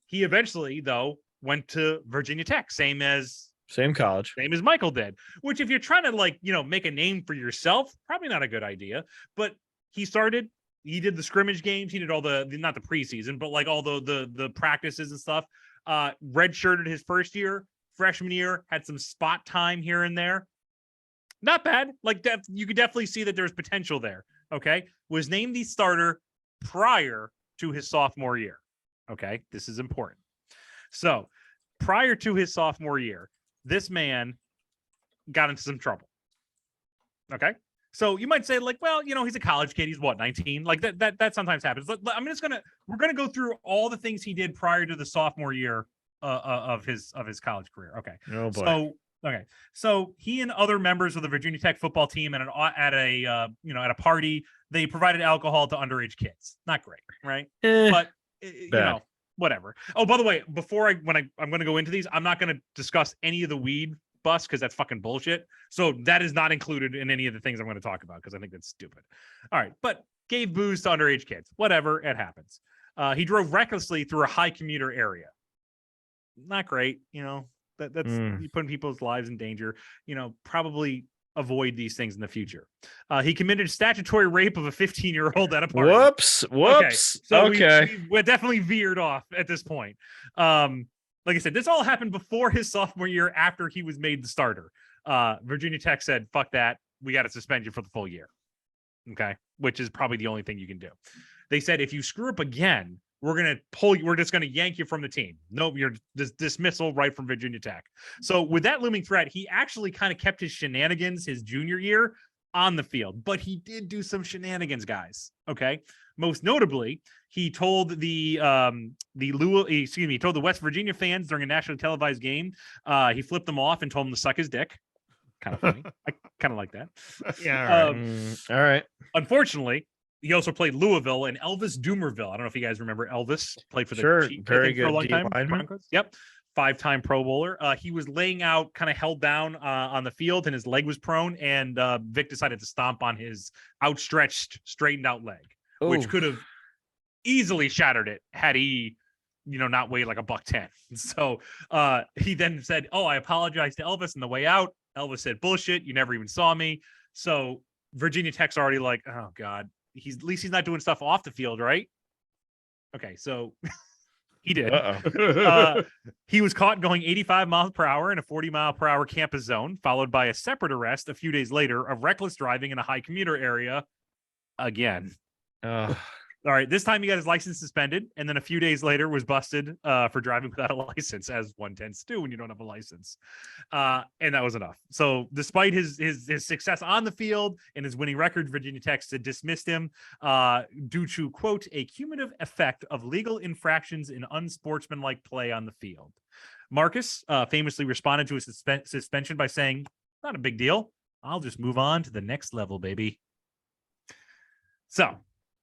Speaker 3: He eventually, though, went to Virginia Tech, same as
Speaker 2: college.
Speaker 3: Michael did, which if you're trying to make a name for yourself, probably not a good idea. But he did the scrimmage games. He did all not the preseason, but like all the practices and stuff. Redshirted his first year, freshman year, had some spot time here and there. Not bad. Like you could definitely see that there's potential there. Okay. Was named the starter prior to his sophomore year. Okay. This is important. So prior to his sophomore year, this man got into some trouble. Okay. So you might say, like, well, he's a college kid. He's what, 19? Like that sometimes happens. We're gonna go through all the things he did prior to the sophomore year of his college career. Okay.
Speaker 2: Oh boy.
Speaker 3: So he and other members of the Virginia Tech football team at a party, they provided alcohol to underage kids. Not great, right? But whatever. Oh, by the way, I'm going to go into these, I'm not going to discuss any of the weed bust because that's fucking bullshit. So that is not included in any of the things I'm going to talk about because I think that's stupid. All right, but gave booze to underage kids. Whatever, it happens. He drove recklessly through a high commuter area. Not great, that's you putting people's lives in danger. Probably avoid these things in the future. He committed statutory rape of a 15-year-old at a party.
Speaker 2: Whoops.
Speaker 3: Okay. So we definitely veered off at this point. Like I said, this all happened before his sophomore year, after he was made the starter. Virginia Tech said, fuck that. We got to suspend you for the full year. Okay. Which is probably the only thing you can do. They said, if you screw up again, we're just going to yank you from the team. No, you're dismissal right from Virginia Tech. So with that looming threat, he actually kind of kept his shenanigans his junior year on the field, but he did do some shenanigans, guys. Okay. Most notably, he told the West Virginia fans during a nationally televised game, he flipped them off and told them to suck his dick. Kind of funny. I kind of like that.
Speaker 1: Yeah.
Speaker 2: All right.
Speaker 3: Unfortunately, he also played Louisville and Elvis Dumerville. I don't know if you guys remember Elvis. Played for the Chiefs,
Speaker 2: very good
Speaker 3: for a long time.
Speaker 2: lineman.
Speaker 3: Yep. 5-time Pro Bowler. He was laying out, kind of held down on the field, and his leg was prone. And Vic decided to stomp on his outstretched, straightened out leg, which could have easily shattered it had he, not weighed like $110. So he then said, "Oh, I apologize to Elvis on the way out." Elvis said, "Bullshit. You never even saw me." So Virginia Tech's already like, "Oh God." At least he's not doing stuff off the field, right? Okay, so he did. He was caught going 85 miles per hour in a 40-mile-per-hour campus zone, followed by a separate arrest a few days later of reckless driving in a high commuter area again. All right, this time he got his license suspended, and then a few days later was busted for driving without a license, as one tends to do when you don't have a license. And that was enough. So despite his success on the field and his winning record, Virginia Tech dismissed him due to, quote, a cumulative effect of legal infractions and unsportsmanlike play on the field. Marcus famously responded to his suspension by saying, "Not a big deal. I'll just move on to the next level, baby." So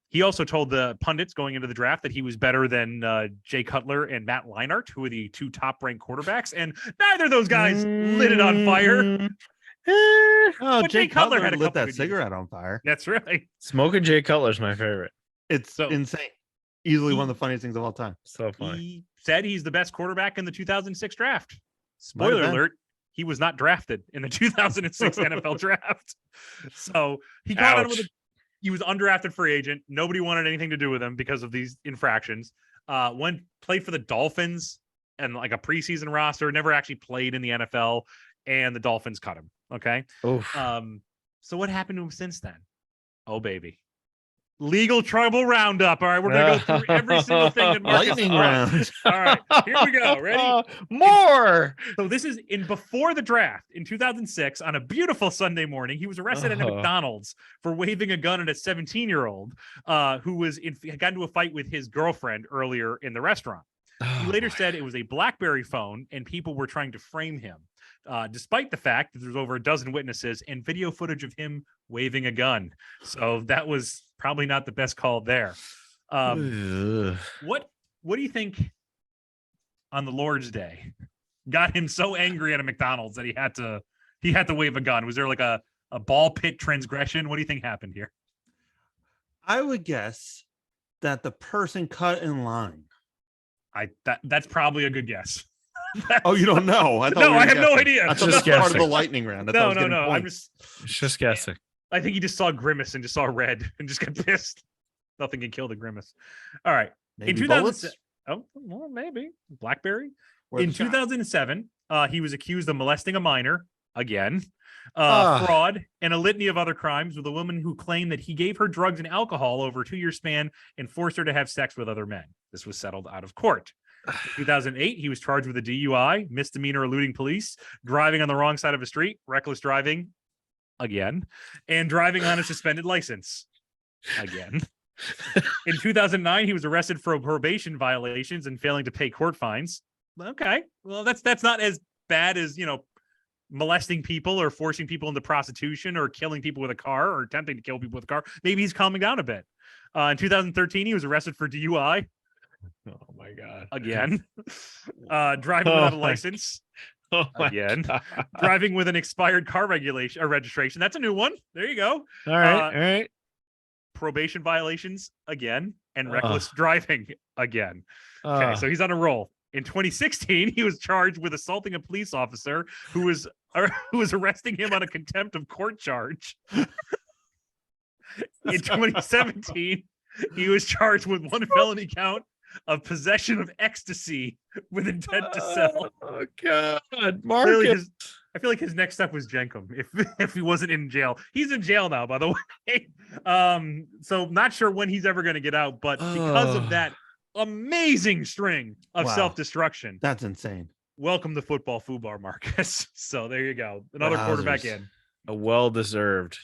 Speaker 3: he also told the pundits going into the draft that he was better than Jay Cutler and Matt Leinart, who were the two top-ranked quarterbacks, and neither of those guys lit it on fire.
Speaker 1: But Jay Cutler had lit that cigarette on fire.
Speaker 3: That's right.
Speaker 2: Smoking Jay Cutler's my favorite.
Speaker 1: It's insane. Easily one of the funniest things of all time.
Speaker 2: So funny.
Speaker 3: He said he's the best quarterback in the 2006 draft. Spoiler alert, he was not drafted in the 2006 NFL draft. So he got on with he was undrafted free agent. Nobody wanted anything to do with him because of these infractions. Played for the Dolphins and like a preseason roster, never actually played in the NFL, and the Dolphins cut him. Okay.
Speaker 2: Oof.
Speaker 3: So what happened to him since then? Oh, baby. Legal trouble roundup. All right, we're gonna go through every single thing that Marcus
Speaker 1: Lightning
Speaker 3: won.
Speaker 1: round.
Speaker 3: All right, here we go. Ready?
Speaker 2: More.
Speaker 3: So this is before the draft in 2006 on a beautiful Sunday morning. He was arrested at a McDonald's for waving a gun at a 17-year-old who had gotten into a fight with his girlfriend earlier in the restaurant. He later said it was a BlackBerry phone and people were trying to frame him, despite the fact that there's over a dozen witnesses and video footage of him waving a gun. So that was probably not the best call there. What do you think on the Lord's Day got him so angry at a McDonald's that he had to wave a gun? Was there like a ball pit transgression? What do you think happened here?
Speaker 1: I would guess that the person cut in line.
Speaker 3: That's probably a good guess.
Speaker 1: Oh, you don't know? I
Speaker 3: have no idea.
Speaker 1: I thought
Speaker 2: Just
Speaker 1: that was part of
Speaker 2: guessing.
Speaker 1: the lightning round.
Speaker 3: No. I'm
Speaker 2: just guessing.
Speaker 3: I think he just saw Grimace and just saw red and just got pissed. Nothing can kill the Grimace. All right.
Speaker 1: Maybe
Speaker 3: In 2007,
Speaker 1: bullets?
Speaker 3: oh, well, maybe BlackBerry.
Speaker 1: Where's
Speaker 3: In
Speaker 1: the shot?
Speaker 3: 2007, he was accused of molesting a minor again, fraud, and a litany of other crimes with a woman who claimed that he gave her drugs and alcohol over a 2-year span and forced her to have sex with other men. This was settled out of court. In 2008, he was charged with a DUI, misdemeanor eluding police, driving on the wrong side of a street, reckless driving again, and driving on a suspended license again. In 2009, he was arrested for probation violations and failing to pay court fines. Okay, well, that's not as bad as, molesting people or forcing people into prostitution or killing people with a car or attempting to kill people with a car. Maybe he's calming down a bit. In 2013, he was arrested for DUI.
Speaker 2: Oh my God.
Speaker 3: Again. Driving without a license. Again. Driving with an expired car registration. That's a new one. There you go.
Speaker 2: All right.
Speaker 3: Probation violations again, and reckless driving again. Okay,
Speaker 2: Okay,
Speaker 3: so he's on a roll. In 2016, he was charged with assaulting a police officer who was arresting him on a contempt of court charge. In 2017, he was charged with one felony count of possession of ecstasy with intent to sell.
Speaker 2: Oh God,
Speaker 3: Clearly
Speaker 2: Marcus.
Speaker 3: I feel like his next step was Jenkum if he wasn't in jail. He's in jail now, by the way. So not sure when he's ever going to get out, but because of that amazing string of
Speaker 1: Wow.
Speaker 3: self-destruction,
Speaker 1: That's insane.
Speaker 3: welcome to football foobar, Marcus. So there you go. Another quarterback
Speaker 1: Wowzers.
Speaker 3: in.
Speaker 2: A well-deserved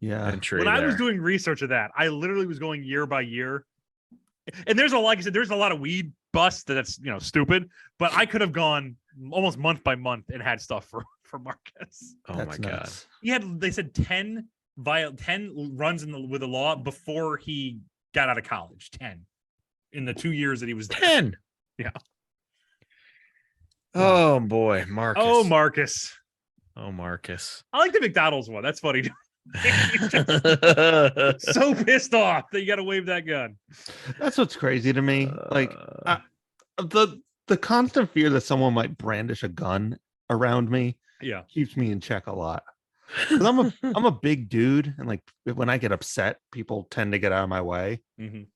Speaker 1: Yeah.
Speaker 2: entry.
Speaker 3: When I was
Speaker 2: there.
Speaker 3: doing research of that, I literally was going year by year. And there's like I said, there's a lot of weed busts that's stupid, but I could have gone almost month by month and had stuff for Marcus.
Speaker 2: Oh
Speaker 1: That's
Speaker 2: my God.
Speaker 1: nuts.
Speaker 3: They said 10 runs with the law before he got out of college. 10 in the 2 years that he was there.
Speaker 2: 10.
Speaker 3: Yeah.
Speaker 2: Oh boy, Marcus.
Speaker 3: Oh, Marcus.
Speaker 2: Oh, Marcus.
Speaker 3: I like the McDonald's one. That's funny. He's just so pissed off that you got to wave that gun.
Speaker 1: That's what's crazy to me. Like the constant fear that someone might brandish a gun around me
Speaker 3: Yeah.
Speaker 1: keeps me in check a lot. 'Cause I'm a big dude, and like when I get upset, people tend to get out of my way.
Speaker 3: Mhm.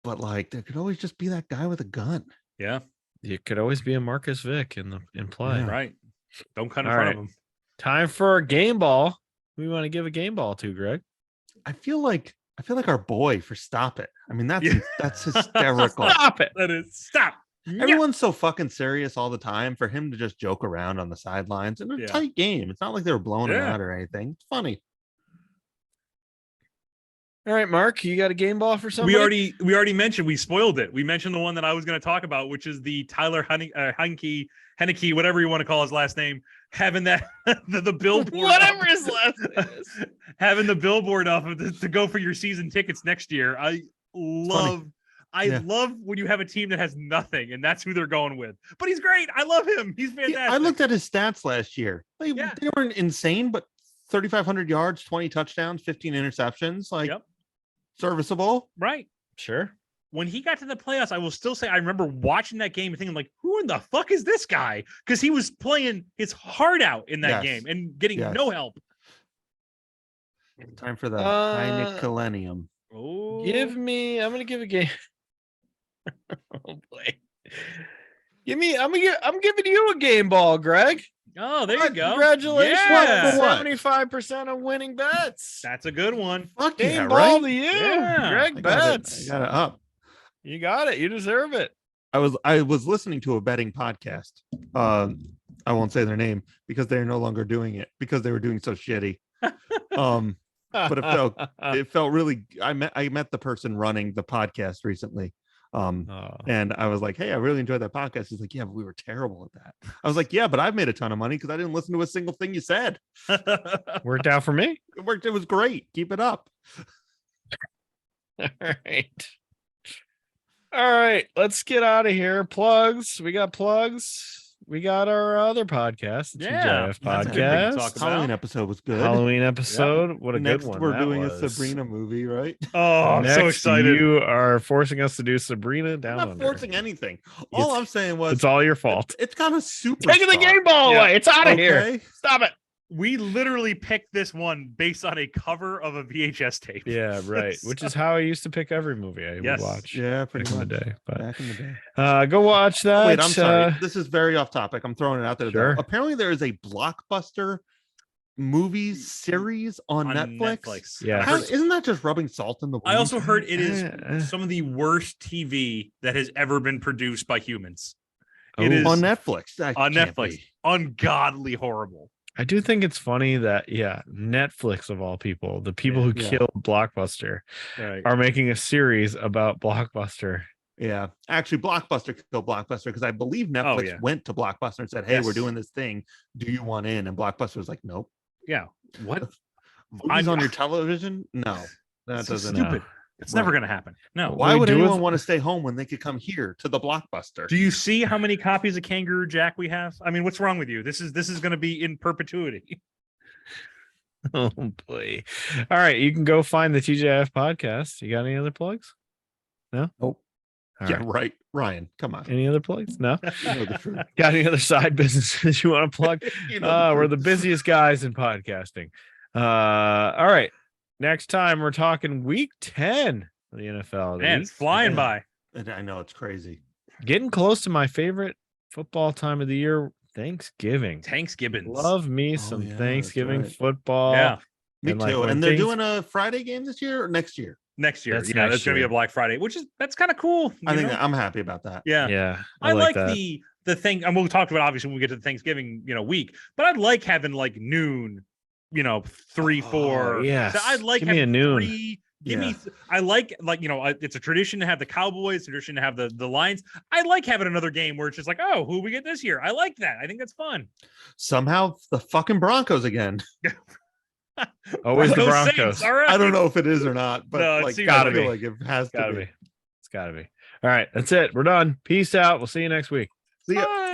Speaker 1: But like there could always just be that guy with a gun.
Speaker 3: Yeah.
Speaker 2: You could always be a Marcus Vick in play.
Speaker 1: Yeah.
Speaker 3: Right. Don't cut in
Speaker 2: All
Speaker 3: front
Speaker 2: right.
Speaker 3: of him.
Speaker 2: Time for a game ball. Who we want to give a game ball to, Greg?
Speaker 1: I feel like our boy for Stop It. I mean,
Speaker 3: Yeah.
Speaker 1: that's hysterical.
Speaker 2: Stop it.
Speaker 3: That is stop.
Speaker 1: Everyone's so fucking serious all the time. For him to just joke around on the sidelines in a
Speaker 3: Yeah.
Speaker 1: tight game. It's not like they were blowing him
Speaker 3: Yeah.
Speaker 1: out or anything. It's funny.
Speaker 2: All right, Mark, you got a game ball for somebody?
Speaker 3: We already mentioned, we spoiled it. We mentioned the one that I was going to talk about, which is the Tyler Heineke, whatever you want to call his last name, having that the billboard,
Speaker 2: Whatever his last name is.
Speaker 3: having the billboard up to go for your season tickets next year. I love when you have a team that has nothing and that's who they're going with. But he's great. I love him. He's fantastic.
Speaker 1: I looked at his stats last year. They weren't insane, but 3,500 yards, 20 touchdowns, 15 interceptions. Like serviceable.
Speaker 3: Right.
Speaker 2: Sure.
Speaker 3: When he got to the playoffs, I will still say I remember watching that game and thinking, like, who in the fuck is this guy? Because he was playing his heart out in that game and getting no help.
Speaker 1: Time for the Heinekelenium.
Speaker 3: Oh,
Speaker 2: I'm going to give a game. Oh boy. I'm giving you a game ball, Greg.
Speaker 3: Oh, there you
Speaker 1: What?
Speaker 3: go.
Speaker 2: Congratulations.
Speaker 3: Yeah.
Speaker 1: For what?
Speaker 2: 75% of winning bets.
Speaker 3: That's a good one.
Speaker 1: Fuck
Speaker 2: Game
Speaker 1: yeah,
Speaker 2: ball
Speaker 1: right?
Speaker 2: to you,
Speaker 3: Yeah.
Speaker 2: Greg
Speaker 1: I got it.
Speaker 2: Betts.
Speaker 1: I got it up.
Speaker 2: You got it. You deserve it.
Speaker 1: I was listening to a betting podcast. I won't say their name because they're no longer doing it because they were doing so shitty. But it felt really. I met the person running the podcast recently. And I was like, hey, I really enjoyed that podcast. He's like, yeah, but we were terrible at that. I was like, yeah, but I've made a ton of money because I didn't listen to a single thing you said.
Speaker 2: Worked out for me.
Speaker 1: It worked. It was great. Keep it up.
Speaker 2: All right. All right. Let's get out of here. Plugs. We got plugs. We got our other podcast, the
Speaker 3: Yeah,
Speaker 2: TJF
Speaker 3: that's a good thing to
Speaker 2: podcast.
Speaker 3: talk about.
Speaker 1: Halloween episode was good.
Speaker 2: Halloween episode. What a
Speaker 1: Next,
Speaker 2: good one.
Speaker 1: we're
Speaker 2: that
Speaker 1: doing
Speaker 2: was.
Speaker 1: a Sabrina movie, right?
Speaker 3: Oh, I'm so
Speaker 2: Next,
Speaker 3: excited.
Speaker 2: You are forcing us to do Sabrina Down
Speaker 1: I'm not
Speaker 2: Under.
Speaker 1: forcing anything. All I'm saying was
Speaker 2: It's all your fault.
Speaker 1: it's got a super.
Speaker 2: Taking the game ball
Speaker 3: Yeah.
Speaker 2: away. It's out of here. Stop it.
Speaker 3: We literally picked this one based on a cover of a VHS tape.
Speaker 2: Yeah, right. Which is how I used to pick every movie I
Speaker 3: Yes.
Speaker 2: would watch.
Speaker 1: Yeah,
Speaker 2: Back
Speaker 1: pretty
Speaker 2: in
Speaker 1: much.
Speaker 2: the day. But
Speaker 1: Back in the day.
Speaker 2: go watch that.
Speaker 1: Wait, I'm sorry. This is very off topic. I'm throwing it out there. though.
Speaker 2: Sure.
Speaker 1: Apparently, there is a blockbuster movies series on Netflix.
Speaker 2: Yeah.
Speaker 1: How, isn't that just rubbing salt in the wound?
Speaker 3: I also heard it is
Speaker 2: Eh.
Speaker 3: some of the worst TV that has ever been produced by humans.
Speaker 2: Oh.
Speaker 3: It is
Speaker 1: on Netflix. That
Speaker 3: on
Speaker 1: can't
Speaker 3: Netflix.
Speaker 1: be.
Speaker 3: Ungodly horrible.
Speaker 2: I do think it's funny that Netflix of all people, the people who
Speaker 1: Yeah.
Speaker 2: killed Blockbuster,
Speaker 3: Right.
Speaker 2: are making a series about Blockbuster.
Speaker 1: Yeah, actually, Blockbuster killed Blockbuster because I believe Netflix
Speaker 3: yeah.
Speaker 1: went to Blockbuster and said, "Hey, we're
Speaker 3: Yes.
Speaker 1: doing this thing. Do you want in?" And Blockbuster was like, "Nope."
Speaker 3: Yeah. What?
Speaker 1: Movies on your television? No, that
Speaker 3: So
Speaker 1: doesn't.
Speaker 3: stupid. It's never
Speaker 1: Right.
Speaker 3: going to happen. No.
Speaker 1: Why
Speaker 2: we
Speaker 1: would
Speaker 2: do
Speaker 1: anyone
Speaker 2: with-
Speaker 1: want to stay home when they could come here to the Blockbuster?
Speaker 3: Do you see how many copies of Kangaroo Jack we have? I mean, what's wrong with you? This is going to be in perpetuity.
Speaker 2: Oh boy. All right. You can go find the TJF podcast. You got any other plugs? No?
Speaker 1: Nope.
Speaker 2: All
Speaker 1: Yeah,
Speaker 2: right.
Speaker 1: right. Ryan, come on.
Speaker 2: Any other plugs? No.
Speaker 1: You know the truth.
Speaker 2: Got any other side businesses you want to plug?
Speaker 1: You know
Speaker 2: We're the
Speaker 1: truth.
Speaker 2: busiest guys in podcasting. All right. Next time we're talking week 10 of the NFL.
Speaker 3: Man, it's flying
Speaker 1: Yeah.
Speaker 3: by.
Speaker 1: And I know it's crazy.
Speaker 2: Getting close to my favorite football time of the year, Thanksgiving.
Speaker 3: Tanks Gibbons.
Speaker 2: Love me
Speaker 1: Oh,
Speaker 2: some
Speaker 1: yeah, that's
Speaker 2: Thanksgiving
Speaker 1: right.
Speaker 2: football.
Speaker 3: Yeah.
Speaker 1: Me
Speaker 2: And, like,
Speaker 1: too.
Speaker 2: when
Speaker 1: And they're
Speaker 2: things-
Speaker 1: doing a Friday game this year or next year?
Speaker 3: Next year.
Speaker 2: That's
Speaker 3: Yeah,
Speaker 2: next
Speaker 3: that's going to be
Speaker 2: year.
Speaker 3: a Black Friday, that's kind of cool.
Speaker 1: I
Speaker 3: you
Speaker 1: think
Speaker 3: know?
Speaker 1: I'm happy about that.
Speaker 3: Yeah.
Speaker 2: Yeah.
Speaker 3: I like
Speaker 2: that.
Speaker 3: the thing, and we'll talk about obviously when we get to the Thanksgiving, week, but I'd like having like noon, 3, 4.
Speaker 2: Oh, yes.
Speaker 3: So I'd like
Speaker 2: Give me
Speaker 3: having
Speaker 2: a noon.
Speaker 3: 3. Give
Speaker 1: Yeah.
Speaker 3: me, I like, it's a tradition to have the Cowboys, tradition to have the Lions. I like having another game where it's just like, oh, who we get this year? I like that. I think that's fun.
Speaker 1: Somehow the fucking Broncos again.
Speaker 2: Always the
Speaker 3: Go
Speaker 2: Broncos.
Speaker 3: Saints, all right.
Speaker 1: I don't know if it is or not, but
Speaker 3: No, it
Speaker 1: like
Speaker 3: seems
Speaker 1: gotta
Speaker 2: like it.
Speaker 1: be. Like it has
Speaker 2: It's gotta
Speaker 1: to
Speaker 2: be.
Speaker 1: be.
Speaker 2: It's gotta be. All right. That's it. We're done. Peace out. We'll see you next week.
Speaker 1: See ya.
Speaker 3: Bye.